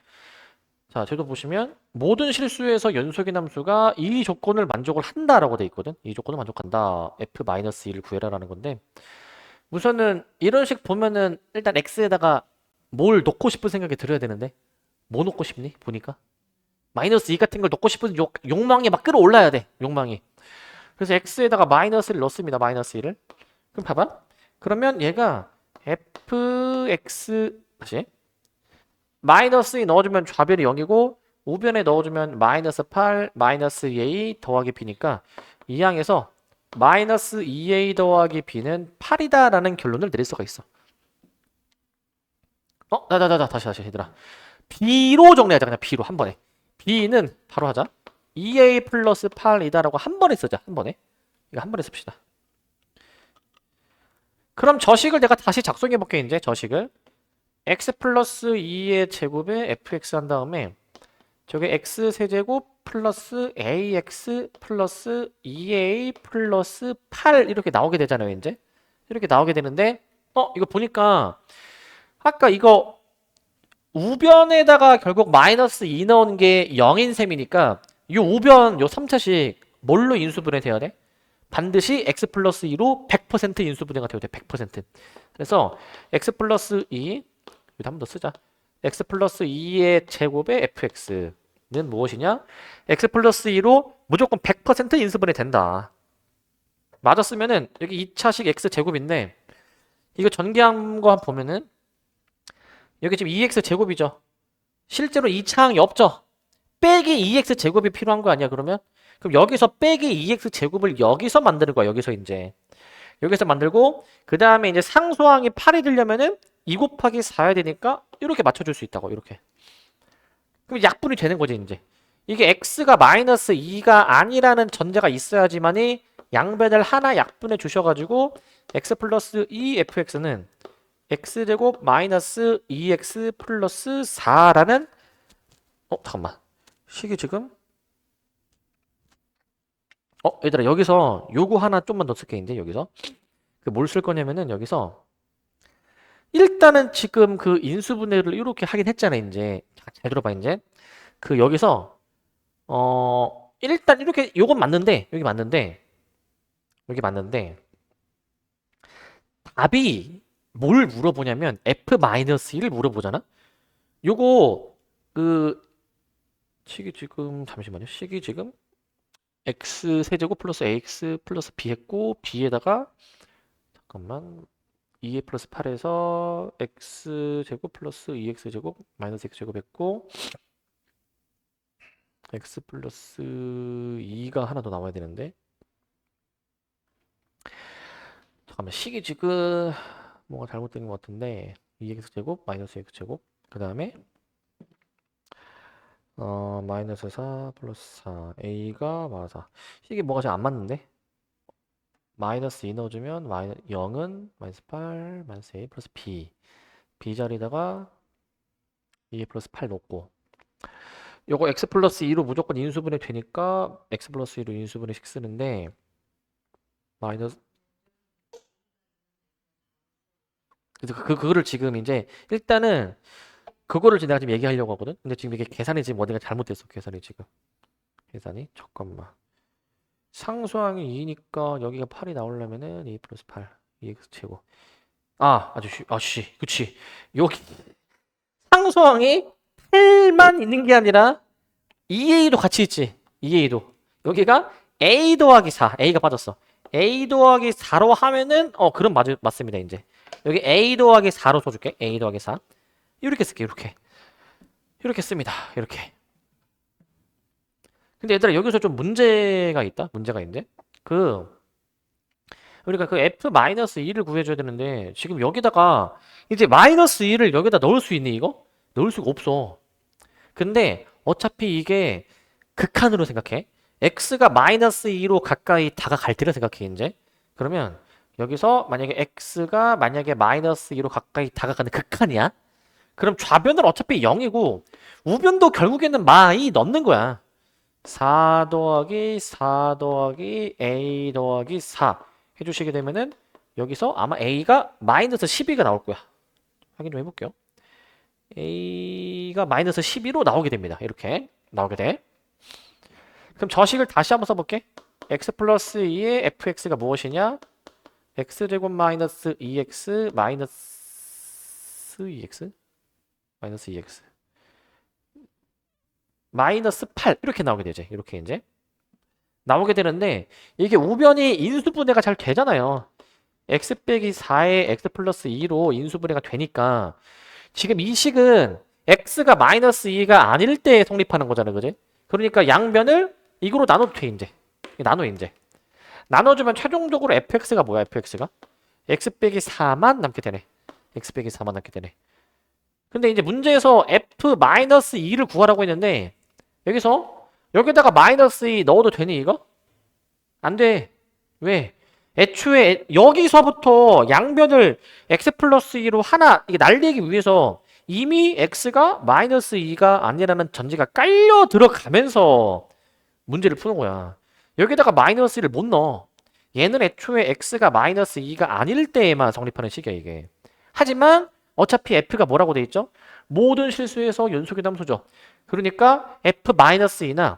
A: 자, 쟤도 보시면 모든 실수에서 연속인 함수가 이 조건을 만족을 한다라고 돼 있거든. 이 조건을 만족한다. f-1을 구해라라는 건데 우선은 이런 식 보면은 일단 x에다가 뭘 넣고 싶은 생각이 들어야 되는데 뭐 넣고 싶니? 보니까 마이너스 2 같은 걸 넣고 싶은 욕망이 막 끌어올라야 돼. 욕망이. 그래서 x에다가 마이너스를 넣습니다. 마이너스 1을. 그럼 봐봐. 그러면 얘가 fx 다시 마이너스 2 넣어주면 좌변이 0이고 우변에 넣어주면 마이너스 8 마이너스 2a 더하기 b니까 이 항에서 마이너스 2a 더하기 b는 8이다 라는 결론을 내릴 수가 있어. 다시 얘들아. b로 정리하자. 그냥 b로 한 번에. b는 바로 하자. 2a 플러스 8이다 라고 한 번에 쓰자. 한 번에. 이거 한 번에 씁시다. 그럼 저식을 내가 다시 작성해 볼게. 이제 저식을 x 플러스 2의 제곱에 fx 한 다음에 저게 x 세제곱 플러스 ax 플러스 2a 플러스 8 이렇게 나오게 되잖아요. 이제 이렇게 나오게 되는데 이거 보니까 아까 이거 우변에다가 결국 마이너스 2 넣은 게 0인 셈이니까 이 우변 요 3차식 뭘로 인수분해 돼야 돼? 반드시 x 플러스 2로 100% 인수분해가 되어야 돼. 100%. 그래서 x 플러스 2 여기다 한 번 더 쓰자. x 플러스 2의 제곱의 fx는 무엇이냐? x 플러스 2로 무조건 100% 인수분해 된다. 맞았으면은 여기 2차식 x 제곱인데 이거 전개한 거 보면은 여기 지금 2x 제곱이죠. 실제로 2차항이 없죠. 빼기 2x 제곱이 필요한 거 아니야 그러면? 그럼 여기서 빼기 2x 제곱을 여기서 만드는 거야. 여기서 만들고 그 다음에 이제 상수항이 8이 되려면은 2 곱하기 4 해야 되니까 이렇게 맞춰줄 수 있다고. 이렇게. 그럼 약분이 되는 거지 이제. 이게 x가 마이너스 2가 아니라는 전제가 있어야지만이 양변을 하나 약분해 주셔가지고 x 플러스 2fx는 x제곱 마이너스 2x 플러스 4라는 잠깐만. 식이 지금 얘들아 여기서 요거 하나 좀만 더 쓸게. 이제 여기서 그 뭘 쓸 거냐면은 여기서 일단은 지금 그 인수분해를 이렇게 하긴 했잖아. 이제 잘 들어봐. 이제 그 여기서 일단 이렇게 요건 맞는데 여기 맞는데 답이 뭘 물어보냐면 f-1을 물어보잖아. 요거 그 식이 지금 잠시만요. 식이 지금 x 세제곱 플러스 ax 플러스 b 했고 b에다가 잠깐만 2a 플러스 8에서 x제곱 플러스 2x제곱 마이너스 x제곱 했고 x 플러스 2가 하나 더 나와야 되는데 잠깐만 식이 지금 뭐가 잘못된 것 같은데 2x제곱 마이너스 x제곱 그 다음에 마이너스 4 플러스 4 a가 맞아. 이게 뭐가 잘 안 맞는데? 마이너스 2 넣어주면 0은 마이너스 8 마이너스 a 플러스 b 자리에다가 2 플러스 8 넣고 요거 x 플러스 2로 무조건 인수분해 되니까 x 플러스 2로 인수분해식 쓰는데 마이너스 그래서 그거를 지금 이제 일단은 그거를 내가 지금 얘기하려고 하거든. 근데 지금 이게 계산이 지금 어디가 잘못됐어. 계산이 지금 계산이 잠깐만 상수항이 2니까 여기가 8이 나오려면은 2 플러스 8 2x 제곱 아저씨 그치 여기 상수항이 8만 있는 게 아니라 2a도 같이 있지. 2a도 여기가 a 더하기 4 a가 빠졌어. a 더하기 4로 하면은 그럼 맞습니다. 이제 여기 a 더하기 4로 써줄게. a 더하기 4 이렇게 쓸게. 이렇게 씁니다. 이렇게. 근데 얘들아 여기서 좀 문제가 있다. 문제가 있는데 우리가 그 f-2를 구해줘야 되는데 지금 여기다가 이제 -2를 여기다 넣을 수 있니 이거? 넣을 수가 없어. 근데 어차피 이게 극한으로 생각해. x가 -2로 가까이 다가갈 때를 생각해 이제. 그러면 여기서 만약에 x가 -2로 가까이 다가가는 극한이야. 그럼 좌변은 어차피 0이고 우변도 결국에는 -2 넣는 거야. 4 더하기 4 더하기 a 더하기 4 해주시게 되면은 여기서 아마 a가 -12가 나올 거야. 확인 좀 해볼게요. a가 -12로 나오게 됩니다. 이렇게 나오게 돼. 그럼 저식을 다시 한번 써볼게. x 플러스 2의 fx가 무엇이냐? x제곱 마이너스 2x 마이너스 2x 마이너스 2x 마이너스 8 이렇게 나오게 되지. 이렇게 이제 나오게 되는데 이게 우변이 인수분해가 잘 되잖아요. x 빼기 4의 x 플러스 2로 인수분해가 되니까 지금 이 식은 x가 마이너스 2가 아닐 때 성립하는 거잖아요. 그지? 그러니까 양변을 이거로 나눠도 돼 이제. 나눠 이제. 나눠주면 최종적으로 fx가 뭐야? fx가 x 빼기 4만 남게 되네. x 빼기 4만 남게 되네. 근데 이제 문제에서 f-2를 구하라고 했는데 여기서 여기다가 -2 넣어도 되니 이거? 안 돼. 왜? 애초에 여기서부터 양변을 x 플러스 2로 하나 이게 날리기 위해서 이미 x가 -2가 아니라는 전제가 깔려 들어가면서 문제를 푸는 거야. 여기다가 -1을 못 넣어. 얘는 애초에 x가 -2가 아닐 때에만 성립하는 식이야 이게. 하지만 어차피 f가 뭐라고 돼 있죠? 모든 실수에서 연속의 함수죠. 그러니까 f-2나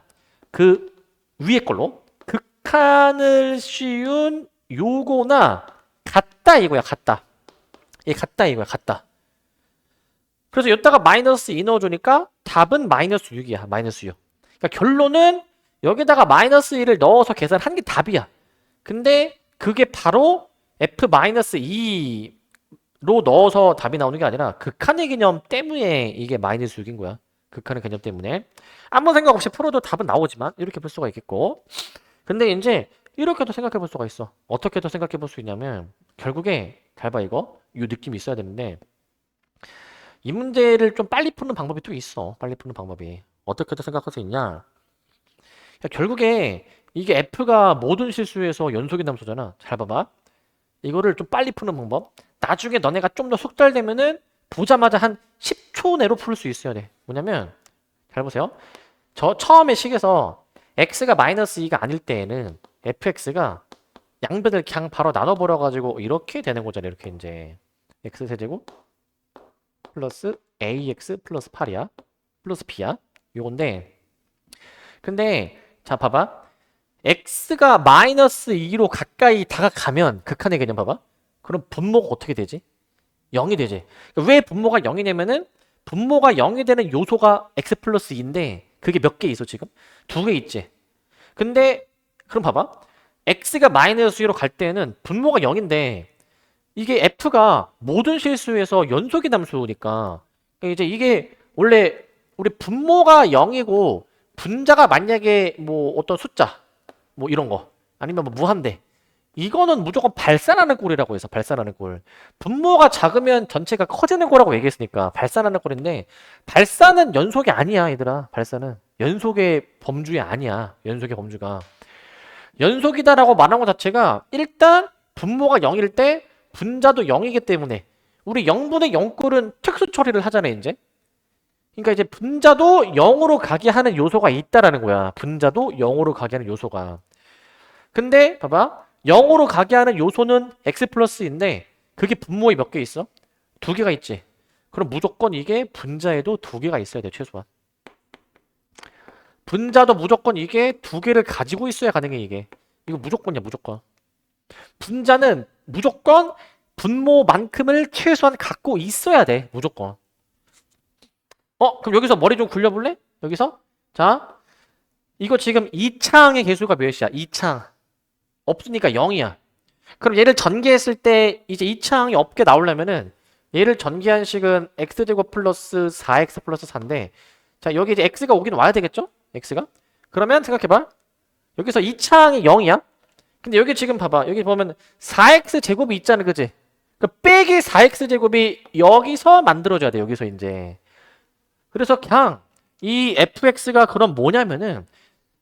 A: 그 위에 걸로 극한을 씌운 요거나 같다 이거야. 같다. 얘 같다 이거야. 같다. 그래서 여기다가 -2 넣어주니까 답은 -6이야. -6. 그러니까 결론은 여기다가 -1을 넣어서 계산한 게 답이야. 근데 그게 바로 f-2로 넣어서 답이 나오는 게 아니라 극한의 개념 때문에 이게 -6인 거야. 극한의 개념 때문에. 아무 생각 없이 풀어도 답은 나오지만 이렇게 볼 수가 있겠고. 근데 이제 이렇게도 생각해 볼 수가 있어. 어떻게도 생각해 볼 수 있냐면 결국에 잘 봐 이거. 이 느낌이 있어야 되는데 이 문제를 좀 빨리 푸는 방법이 또 있어. 빨리 푸는 방법이. 어떻게도 생각할 수 있냐? 결국에 이게 f가 모든 실수에서 연속의 함수잖아. 잘 봐봐. 이거를 좀 빨리 푸는 방법. 나중에 너네가 좀 더 숙달되면은 보자마자 한 10초 내로 풀 수 있어야 돼. 뭐냐면 잘 보세요. 저 처음에 식에서 x가 -2가 아닐 때에는 fx가 양변을 그냥 바로 나눠버려 가지고 이렇게 되는 거잖아. 이렇게 이제 x세제곱 플러스 ax 플러스 8이야. 플러스 b야. 요건데 근데 자 봐봐. x가 -2로 가까이 다가가면 극한의 개념 봐봐. 그럼 분모가 어떻게 되지? 0이 되지. 왜 분모가 0이냐면은 분모가 0이 되는 요소가 x 플러스 2인데 그게 몇 개 있어 지금? 2개 있지. 근데 그럼 봐봐. x가 -2로 갈 때는 분모가 0인데 이게 f가 모든 실수에서 연속의 함수니까 이제 이게 원래 우리 분모가 0이고 분자가 만약에 뭐 어떤 숫자 뭐 이런 거 아니면 뭐 무한대 이거는 무조건 발산하는 꼴이라고 해서 발산하는 꼴. 분모가 작으면 전체가 커지는 거라고 얘기했으니까 발산하는 꼴인데 발산은 연속이 아니야, 얘들아. 발산은 연속의 범주이 아니야. 연속의 범주가. 연속이다라고 말한 것 자체가 일단 분모가 0일 때 분자도 0이기 때문에 우리 0분의 0꼴은 특수 처리를 하잖아, 이제. 그러니까 이제 분자도 0으로 가게 하는 요소가 있다라는 거야. 분자도 0으로 가게 하는 요소가. 근데 봐봐. 0으로 가게 하는 요소는 x 플러스인데 그게 분모에 몇 개 있어? 두 개가 있지. 그럼 무조건 이게 분자에도 두 개가 있어야 돼, 최소한. 분자도 무조건 이게 두 개를 가지고 있어야 가능해, 이게. 이거 무조건이야, 무조건. 분자는 무조건 분모만큼을 최소한 갖고 있어야 돼, 무조건. 그럼 여기서 머리 좀 굴려볼래? 여기서? 자, 이거 지금 2창의 개수가 몇이야? 2창. 없으니까 0이야. 그럼 얘를 전개했을 때 이제 2창이 없게 나오려면은 얘를 전개한 식은 x제곱 플러스 4x 플러스 4인데 자, 여기 이제 x가 오긴 와야 되겠죠? x가? 그러면 생각해봐. 여기서 2창이 0이야? 근데 여기 지금 봐봐. 여기 보면 4x 제곱이 있잖아, 그지? 그 빼기 4x 제곱이 여기서 만들어져야 돼, 여기서 이제. 그래서 그냥 이 fx가 그럼 뭐냐면은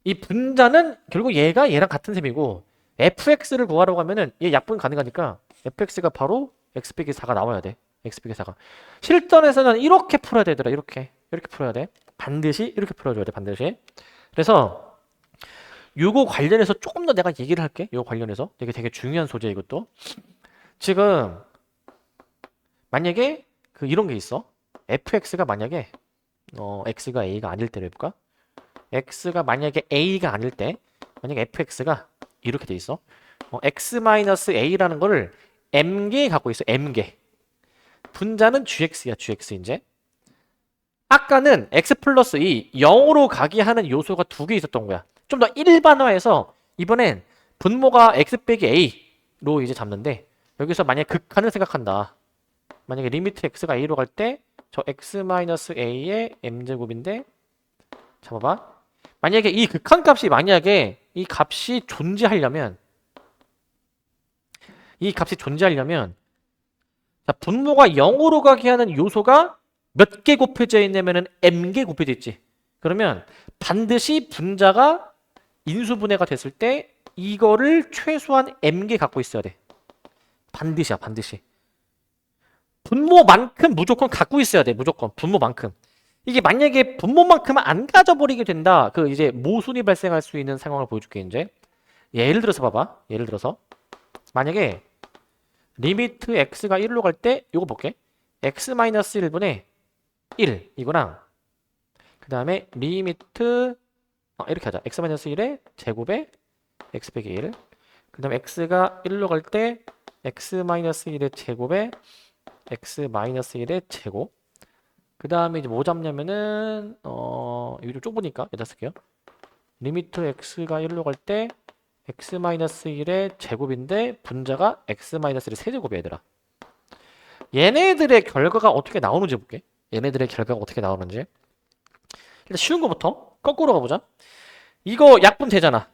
A: 이 분자는 결국 얘가 얘랑 같은 셈이고 fx를 구하려고 하면은 얘 약분 가능하니까 fx가 바로 x 빼기 4가 나와야 돼. x 빼기 4가. 실전에서는 이렇게 풀어야 되더라. 이렇게 풀어야 돼. 반드시 이렇게 풀어줘야 돼. 반드시. 그래서 요거 관련해서 조금 더 내가 얘기를 할게. 요거 관련해서 되게 중요한 소재 이것도. 지금 만약에 이런 게 있어. fx가 만약에 x가 a가 아닐 때를 해볼까? x가 만약에 a가 아닐 때 만약에 fx가 이렇게 돼 있어. x-a라는 거를 m개 갖고 있어. m개. 분자는 gx야. gx 이제. 아까는 x 플러스 2 0으로 가게 하는 요소가 두 개 있었던 거야. 좀 더 일반화해서 이번엔 분모가 x 빼기 a로 이제 잡는데 여기서 만약에 극한을 생각한다. 만약에 리미트 x가 a로 갈 때 저 x-a의 m제곱인데 잡아봐. 만약에 이 극한 값이 만약에 이 값이 존재하려면 자, 분모가 0으로 가게 하는 요소가 몇 개 곱해져 있냐면은 m개 곱해져 있지. 그러면 반드시 분자가 인수분해가 됐을 때 이거를 최소한 m개 갖고 있어야 돼. 반드시야, 반드시. 분모만큼 무조건 갖고 있어야 돼. 무조건 분모만큼. 이게 만약에 분모만큼은 안 가져버리게 된다. 이제 모순이 발생할 수 있는 상황을 보여줄게 이제. 예를 들어서 봐봐. 예를 들어서 만약에 리미트 x가 1로 갈 때 이거 볼게. x-1분의 1 이거랑 그 다음에 리미트 이렇게 하자. x-1의 제곱에 x 빼기 1. 그 다음에 x가 1로 갈 때 x-1의 제곱에 x-1의 제곱. 그 다음에 이제 뭐 잡냐면은 이거 좀 좁으니까 여기다 쓸게요. 리미트 x가 1로 갈 때 x-1의 제곱인데 분자가 x-1의 세제곱이야, 얘들아. 얘네들의 결과가 어떻게 나오는지 볼게. 얘네들의 결과가 어떻게 나오는지. 일단 쉬운 거부터 거꾸로 가보자. 이거 약분 되잖아.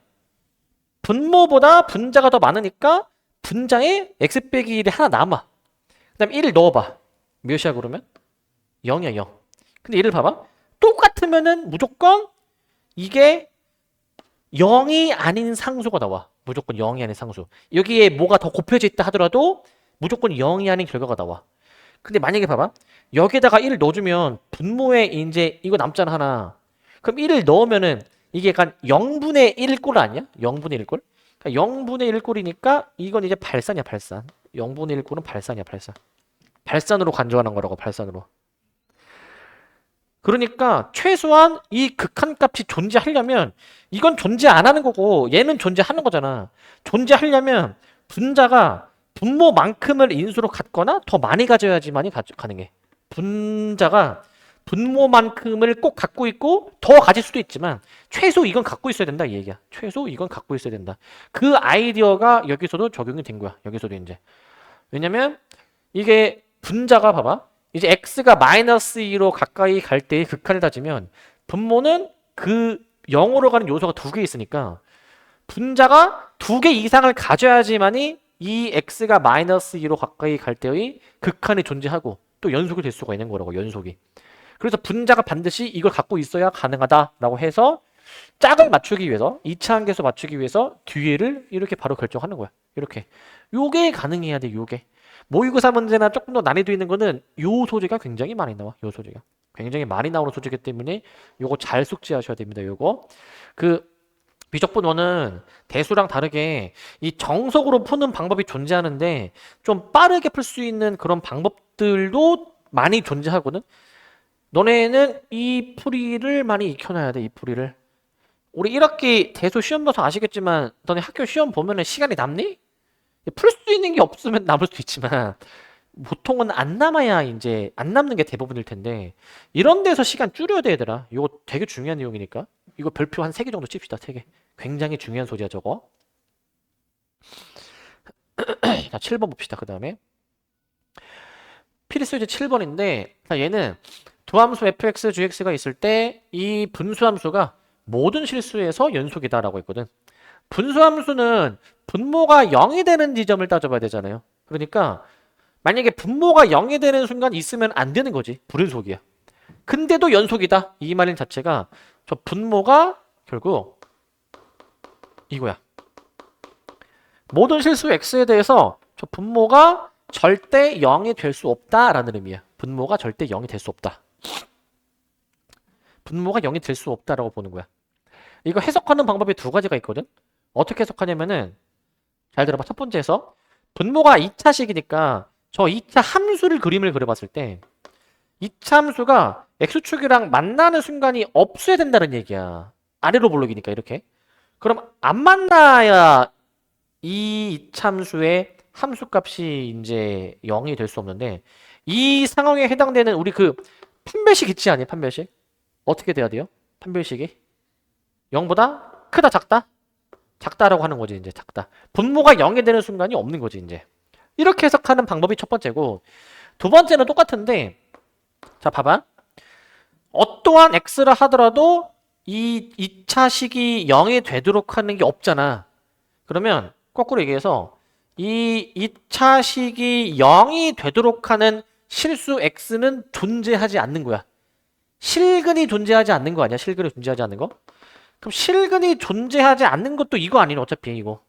A: 분모보다 분자가 더 많으니까 분자에 x 빼기 1이 하나 남아. 그 다음에 1을 넣어봐. 몇이야 그러면? 0이야 0. 근데 얘를 봐봐. 똑같으면은 무조건 이게 0이 아닌 상수가 나와. 무조건 0이 아닌 상수. 여기에 뭐가 더 곱해져 있다 하더라도 무조건 0이 아닌 결과가 나와. 근데 만약에 봐봐. 여기에다가 1을 넣어주면 분모에 이제 이거 남잖아 하나. 그럼 1을 넣으면은 이게 약간 0분의 1꼴 아니야? 0분의 1꼴? 그러니까 0분의 1꼴이니까 이건 이제 발산이야 발산. 0분의 1꼴은 발산이야 발산. 발산으로 간주하는 거라고 발산으로. 그러니까 최소한 이 극한값이 존재하려면 이건 존재 안 하는 거고 얘는 존재하는 거잖아. 존재하려면 분자가 분모만큼을 인수로 갖거나 더 많이 가져야지만이 가능해. 분자가 분모만큼을 꼭 갖고 있고 더 가질 수도 있지만 최소 이건 갖고 있어야 된다 이 얘기야. 최소 이건 갖고 있어야 된다. 그 아이디어가 여기서도 적용이 된 거야. 여기서도 이제. 왜냐면 이게 분자가 봐봐. 이제 x가 마이너스 2로 가까이 갈 때의 극한을 따지면 분모는 0으로 가는 요소가 두 개 있으니까 분자가 두 개 이상을 가져야지만이 이 x가 마이너스 2로 가까이 갈 때의 극한이 존재하고 또 연속이 될 수가 있는 거라고, 연속이. 그래서 분자가 반드시 이걸 갖고 있어야 가능하다라고 해서 짝을 맞추기 위해서, 2차 함계수 맞추기 위해서 뒤에를 이렇게 바로 결정하는 거야. 이렇게. 요게 가능해야 돼, 요게. 모의고사 문제나 조금 더 난이도 있는 거는 요 소재가 굉장히 많이 나와. 요 소재가. 굉장히 많이 나오는 소재이기 때문에 요거 잘 숙지하셔야 됩니다. 요거. 그 비적분원은 대수랑 다르게 이 정석으로 푸는 방법이 존재하는데 좀 빠르게 풀 수 있는 그런 방법들도 많이 존재하거든. 너네는 이 풀이를 많이 익혀놔야 돼, 이 풀이를. 우리 1학기 대소 시험 봐서 아시겠지만 너네 학교 시험 보면은 시간이 남니? 풀 수 있는 게 없으면 남을 수도 있지만 보통은 안 남아야 이제 안 남는 게 대부분일 텐데 이런 데서 시간 줄여야 돼, 얘들아. 이거 되게 중요한 내용이니까. 이거 별표 한 3개 정도 칩시다. 3개. 굉장히 중요한 소재야, 저거. 자, 7번 봅시다. 그 다음에 필수 이제 7번인데 얘는 두함수 fx, gx가 있을 때 이 분수함수가 모든 실수에서 연속이다라고 했거든. 분수함수는 분모가 0이 되는 지점을 따져봐야 되잖아요. 그러니까 만약에 분모가 0이 되는 순간 있으면 안 되는 거지. 불연속이야. 근데도 연속이다. 이 말인 자체가 저 분모가 결국 이거야. 모든 실수 x에 대해서 저 분모가 절대 0이 될 수 없다라는 의미야. 분모가 절대 0이 될 수 없다. 분모가 0이 될 수 없다라고 보는 거야. 이거 해석하는 방법이 두 가지가 있거든. 어떻게 해석하냐면은 잘 들어봐. 첫 번째에서 분모가 2차식이니까 저 2차 함수를 그림을 그려봤을 때 2차 함수가 x축이랑 만나는 순간이 없어야 된다는 얘기야. 아래로 볼록이니까 이렇게. 그럼 안 만나야 이 2차 함수의 함수값이 이제 0이 될 수 없는데 이 상황에 해당되는 우리 그 판별식 있지 않니? 판별식. 어떻게 돼야 돼요? 판별식이 0보다 크다, 작다? 작다라고 하는 거지, 이제. 작다. 분모가 0이 되는 순간이 없는 거지, 이제. 이렇게 해석하는 방법이 첫 번째고, 두 번째는 똑같은데, 자, 봐봐. 어떠한 x라 하더라도 이 2차식이 0이 되도록 하는 게 없잖아. 그러면 거꾸로 얘기해서 이 2차식이 0이 되도록 하는 실수 x는 존재하지 않는 거야. 실근이 존재하지 않는 거 아니야? 실근이 존재하지 않는 거? 그럼 실근이 존재하지 않는 것도 이거 아니네, 어차피 이거.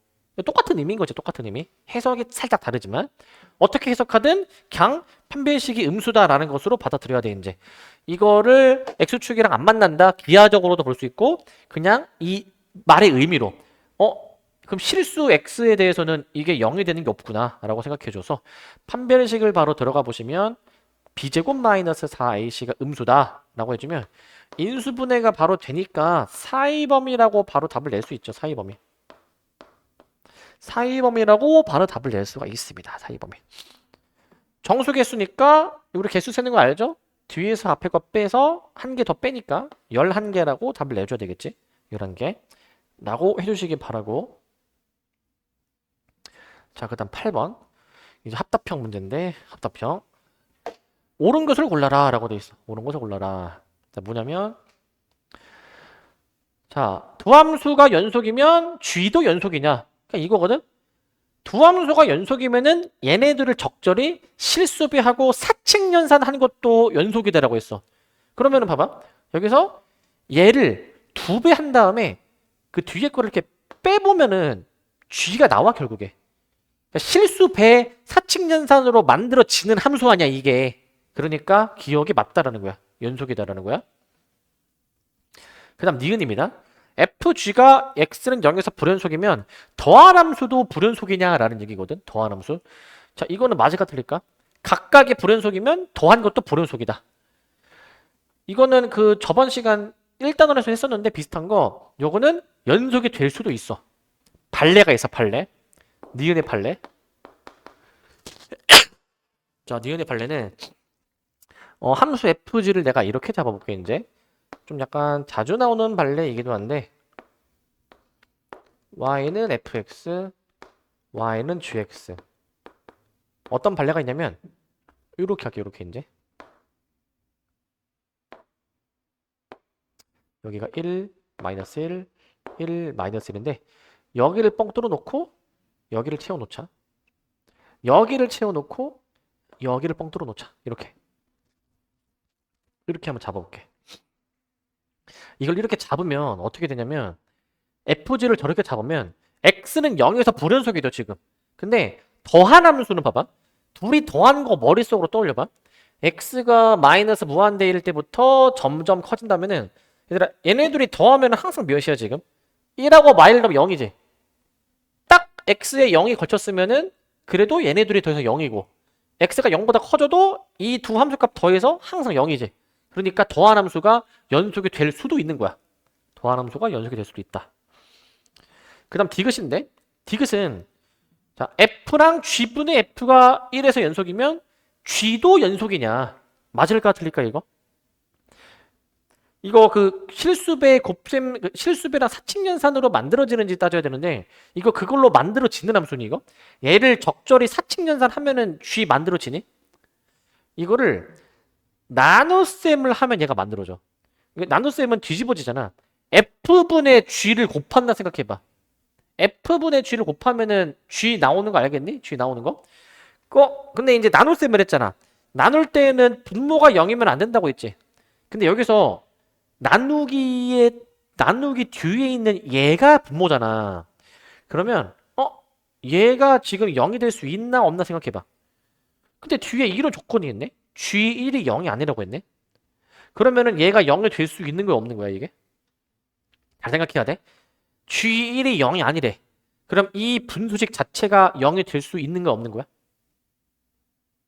A: 똑같은 의미인 거지, 똑같은 의미. 해석이 살짝 다르지만 어떻게 해석하든 그냥 판별식이 음수다라는 것으로 받아들여야 돼, 이제. 이거를 x축이랑 안 만난다, 기하적으로도 볼 수 있고 그냥 이 말의 의미로 그럼 실수 x에 대해서는 이게 0이 되는 게 없구나 라고 생각해줘서 판별식을 바로 들어가 보시면 b제곱 마이너스 4ac가 음수다 라고 해주면 인수분해가 바로 되니까 사이범위라고 바로 답을 낼 수 있죠. 사이범위. 사이범위라고 바로 답을 낼 수가 있습니다. 사이범위. 정수개수니까 우리 개수 세는 거 알죠? 뒤에서 앞에 거 빼서 한 개 더 빼니까 11개라고 답을 내줘야 되겠지. 11개 라고 해주시기 바라고. 자, 그 다음 8번 이제 합답형 문제인데 합답형 옳은 것을 골라라 라고 돼 있어. 옳은 것을 골라라. 자, 뭐냐면 자, 두함수가 연속이면 g도 연속이냐? 그러니까 이거거든. 두함수가 연속이면은 얘네들을 적절히 실수배하고 사칙연산한 것도 연속이다라고 했어. 그러면은 봐봐. 여기서 얘를 2배 한 다음에 그 뒤에 거를 이렇게 빼보면은 g가 나와 결국에. 그러니까 실수배 사칙연산으로 만들어지는 함수 아니야 이게. 그러니까 기억이 맞다라는 거야. 연속이다라는 거야. 그 다음 니은입니다. fg가 x는 0에서 불연속이면 더한 함수도 불연속이냐라는 얘기거든. 더한 함수. 자, 이거는 맞을까 틀릴까? 각각의 불연속이면 더한 것도 불연속이다. 이거는 그 저번 시간 1단원에서 했었는데 비슷한 거. 요거는 연속이 될 수도 있어. 발레가 있어, 발레. 니은의 발레. 자, 니은의 발레는 함수 fg를 내가 이렇게 잡아볼게 이제. 좀 약간 자주 나오는 발레이기도 한데 y는 fx, y는 gx. 어떤 발레가 있냐면 이렇게 할게, 이렇게 이제. 여기가 1, 마이너스 1, 1, 마이너스 1인데 여기를 뻥 뚫어놓고 여기를 채워놓자. 여기를 채워놓고 여기를 뻥 뚫어놓자. 이렇게 한번 잡아볼게. 이걸 이렇게 잡으면 어떻게 되냐면 FG를 저렇게 잡으면 X는 0에서 불연속이죠 지금. 근데 더한 함수는 봐봐. 둘이 더한 거 머릿속으로 떠올려봐. X가 마이너스 무한대일 때부터 점점 커진다면은 얘들아 얘네들이 더하면 항상 몇이야 지금? 1하고 마이너스 0이지. 딱 X에 0이 걸쳤으면은 그래도 얘네들이 더해서 0이고 X가 0보다 커져도 이 두 함수값 더해서 항상 0이지. 그러니까 더한 함수가 연속이 될 수도 있는 거야. 더한 함수가 연속이 될 수도 있다. 그 다음 디귿인데 디귿은 자 F랑 G분의 F가 1에서 연속이면 G도 연속이냐 맞을까 틀릴까 이거? 이거 그 실수배 곱셈 실수배랑 사칙연산으로 만들어지는지 따져야 되는데 이거 그걸로 만들어지는 함수니 이거? 얘를 적절히 사칙연산 하면은 G 만들어지니? 이거를 나눗셈을 하면 얘가 만들어져. 나눗셈은 뒤집어지잖아. F분의 G를 곱한다 생각해봐. F분의 G를 곱하면은 G 나오는 거 알겠니? G 나오는 거? 근데 이제 나눗셈을 했잖아. 나눌 때는 분모가 0이면 안 된다고 했지. 근데 여기서 나누기 뒤에 있는 얘가 분모잖아. 그러면 얘가 지금 0이 될 수 있나 없나 생각해봐. 근데 뒤에 이런 조건이 있네. G1이 0이 아니라고 했네. 그러면은 얘가 0이 될 수 있는 거야 없는 거야 이게? 잘 생각해야 돼. G1이 0이 아니래. 그럼 이 분수식 자체가 0이 될 수 있는 거야 없는 거야?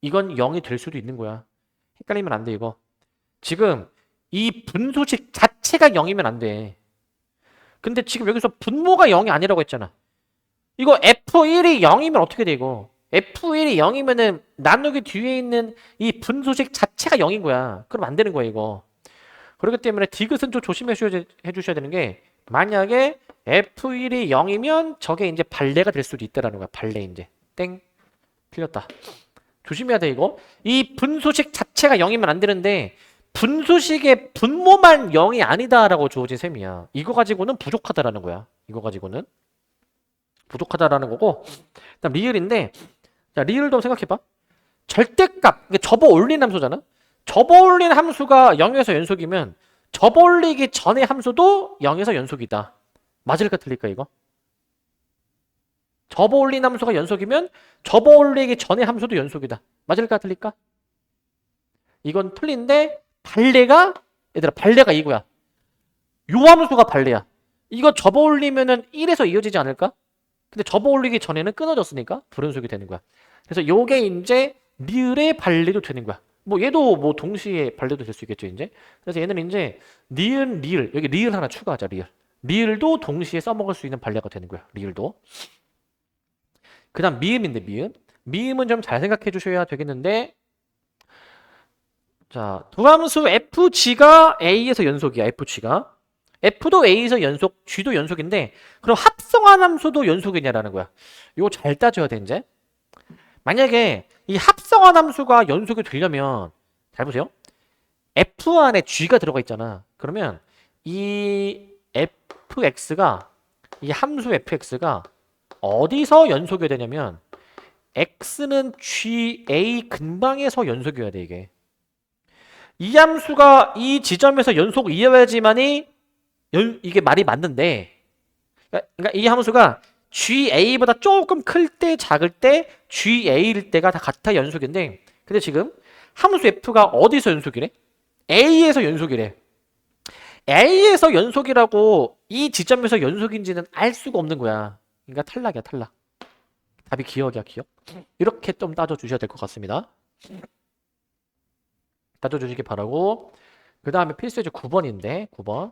A: 이건 0이 될 수도 있는 거야. 헷갈리면 안 돼 이거. 지금 이 분수식 자체가 0이면 안 돼. 근데 지금 여기서 분모가 0이 아니라고 했잖아. 이거 F1이 0이면 어떻게 돼 이거? F1이 0이면은 나누기 뒤에 있는 이 분수식 자체가 0인 거야. 그럼 안 되는 거야 이거. 그렇기 때문에 디귿은 좀 조심해 주셔야 되는 게 만약에 F1이 0이면 저게 이제 발레가 될 수도 있다라는 거야. 발레 이제. 땡. 틀렸다. 조심해야 돼 이거. 이 분수식 자체가 0이면 안 되는데 분수식의 분모만 0이 아니다라고 주어진 셈이야. 이거 가지고는 부족하다라는 거야. 이거 가지고는 부족하다라는 거고. 그다음 리을인데 자 리을도 생각해봐. 절대값 이게 접어 올린 함수잖아. 접어 올린 함수가 0에서 연속이면 접어 올리기 전의 함수도 0에서 연속이다. 맞을까 틀릴까 이거? 접어 올린 함수가 연속이면 접어 올리기 전의 함수도 연속이다. 맞을까 틀릴까? 이건 틀린데 발레가 얘들아 발레가 이거야. 요 함수가 발레야. 이거 접어 올리면은 1에서 이어지지 않을까? 근데 접어 올리기 전에는 끊어졌으니까 불연속이 되는 거야. 그래서 요게 이제 리을의 발레도 되는 거야. 뭐 얘도 뭐 동시에 발레도 될 수 있겠죠 이제. 그래서 얘는 이제 니은 리을 여기 리을 하나 추가하자 리을. 리을도 동시에 써먹을 수 있는 발레가 되는 거야. 리을도. 그 다음 미음인데 미음. 미음은 좀 잘 생각해 주셔야 되겠는데 자 두함수 FG가 A에서 연속이야. FG가. F도 A에서 연속, G도 연속인데 그럼 합성한 함수도 연속이냐라는 거야. 이거 잘 따져야 돼 이제. 만약에 이 합성한 함수가 연속이 되려면 잘 보세요. F 안에 G가 들어가 있잖아. 그러면 이 fx가 이 함수 fx가 어디서 연속이 되냐면 x는 GA 근방에서 연속이어야 돼 이게. 이 함수가 이 지점에서 연속 이어야지만이 이게 말이 맞는데 그러니까 이 함수가 GA보다 조금 클 때 작을 때 GA일 때가 다 같아 연속인데 근데 지금 함수 F가 어디서 연속이래? A에서 연속이래. A에서 연속이라고 이 지점에서 연속인지는 알 수가 없는 거야. 그러니까 탈락이야 탈락. 답이 기억이야 기억. 이렇게 좀 따져주셔야 될 것 같습니다. 따져주시기 바라고. 그 다음에 필수예제 9번인데 9번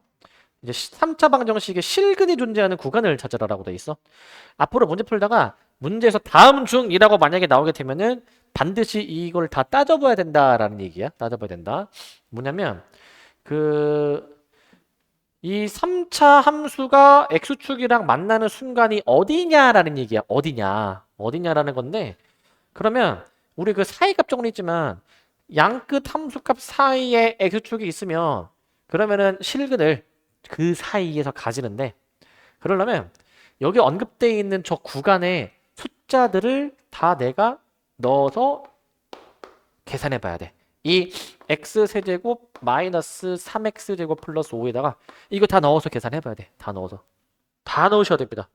A: 이제 3차 방정식에 실근이 존재하는 구간을 찾아라라고 돼 있어. 앞으로 문제 풀다가 문제에서 다음 중이라고 만약에 나오게 되면은 반드시 이걸 다 따져봐야 된다라는 얘기야. 따져봐야 된다. 뭐냐면 이 3차 함수가 x축이랑 만나는 순간이 어디냐라는 얘기야. 어디냐라는 건데 그러면 우리 그 사이값 정리했지만 양끝 함수값 사이에 x축이 있으면 그러면은 실근을 그 사이에서 가지는데 그러려면 여기 언급되어 있는 저 구간에 숫자들을 다 내가 넣어서 계산해 봐야 돼. 이 x세제곱 마이너스 3x제곱 플러스 5에다가 이거 다 넣어서 계산해 봐야 돼. 다 넣어서. 다 넣으셔야 됩니다.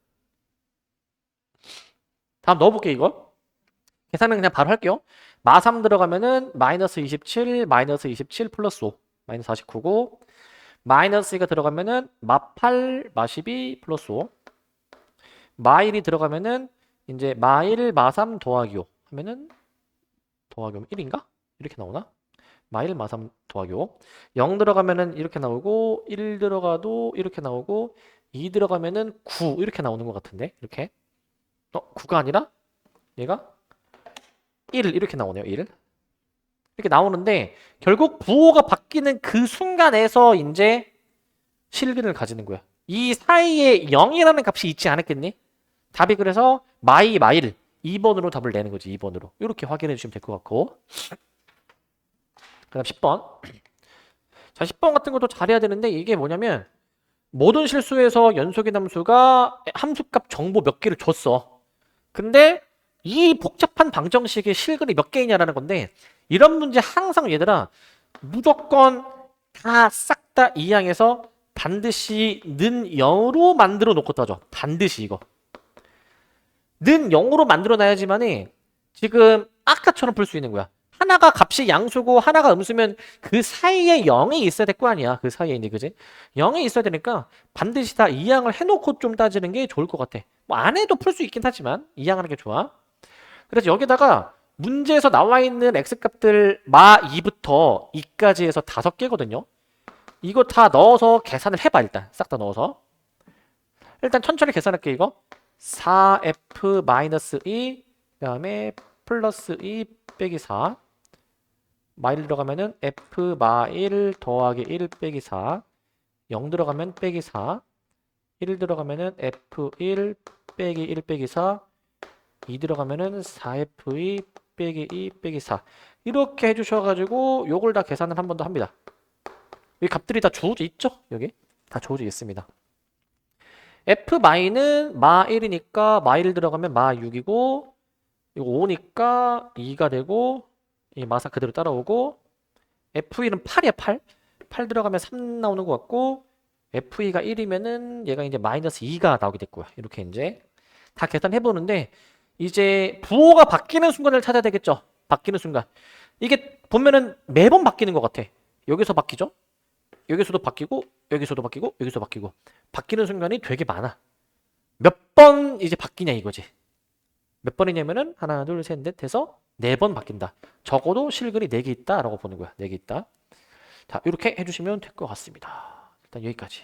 A: 다음 넣어볼게 이거. 계산은 그냥 바로 할게요. 마3 들어가면은 마이너스 27, 마이너스 27 플러스 5, 마이너스 49고 마이너스 2가 들어가면은 마8, 마12 플러스 5 마1이 들어가면은 이제 마1, 마3 더하기 5 하면은 더하기 5면 1인가? 이렇게 나오나? 마1, 마3 더하기 5 0 들어가면은 이렇게 나오고 1 들어가도 이렇게 나오고 2 들어가면은 9 이렇게 나오는 것 같은데 이렇게 9가 아니라 얘가 1 이렇게 나오네요. 1 이렇게 나오는데 결국 부호가 바뀌는 그 순간에서 이제 실근을 가지는 거야. 이 사이에 0이라는 값이 있지 않았겠니? 답이 그래서 마이 마일 2번으로 답을 내는 거지. 2번으로 이렇게 확인해 주시면 될 것 같고 그 다음 10번 자 10번 같은 것도 잘해야 되는데 이게 뭐냐면 모든 실수에서 연속의 함수가 함수값 정보 몇 개를 줬어. 근데 이 복잡한 방정식의 실근이 몇 개이냐라는 건데 이런 문제 항상 얘들아 무조건 다 싹 다 이항해서 반드시 는 0으로 만들어 놓고 따져. 반드시 이거 는 0으로 만들어 놔야지만이 지금 아까처럼 풀 수 있는 거야. 하나가 값이 양수고 하나가 음수면 그 사이에 0이 있어야 될 거 아니야. 그 사이에 이제 그지? 0이 있어야 되니까 반드시 다 이항을 해놓고 좀 따지는 게 좋을 것 같아. 뭐 안 해도 풀 수 있긴 하지만 이항하는 게 좋아. 그래서 여기다가 문제에서 나와 있는 x값들 마 2부터 2까지 해서 5개거든요. 이거 다 넣어서 계산을 해봐. 일단 싹 다 넣어서 일단 천천히 계산할게. 이거 4f-2 그 다음에 플러스 2 빼기 4 마일 들어가면은 f 마1 더하기 1 빼기 4 0 들어가면 빼기 4 1 들어가면은 f1 빼기 1 빼기 4 2 들어가면은 4f2 빼기 2 빼기 4 이렇게 해주셔가지고 요걸 다 계산을 한 번 더 합니다. 이 값들이 다 주어져 있죠? 여기 다 주어져 있습니다. f-는 마1이니까 마1 들어가면 마6이고 이거 5니까 2가 되고 이 마사 그대로 따라오고 f1은 8이야 8 들어가면 3 나오는 것 같고 f2가 1이면은 얘가 이제 마이너스 2가 나오게 됐고요. 이렇게 이제 다 계산해 보는데 이제 부호가 바뀌는 순간을 찾아야 되겠죠. 바뀌는 순간 이게 보면은 매번 바뀌는 것 같아. 여기서 바뀌죠. 여기서도 바뀌고 여기서도 바뀌고 여기서 바뀌고 바뀌는 순간이 되게 많아. 몇 번 이제 바뀌냐 이거지. 몇 번이냐면은 하나 둘 셋 넷 해서 4번 바뀐다. 적어도 실근이 4개 있다 라고 보는 거야. 4개 있다. 자 이렇게 해주시면 될 것 같습니다. 일단 여기까지.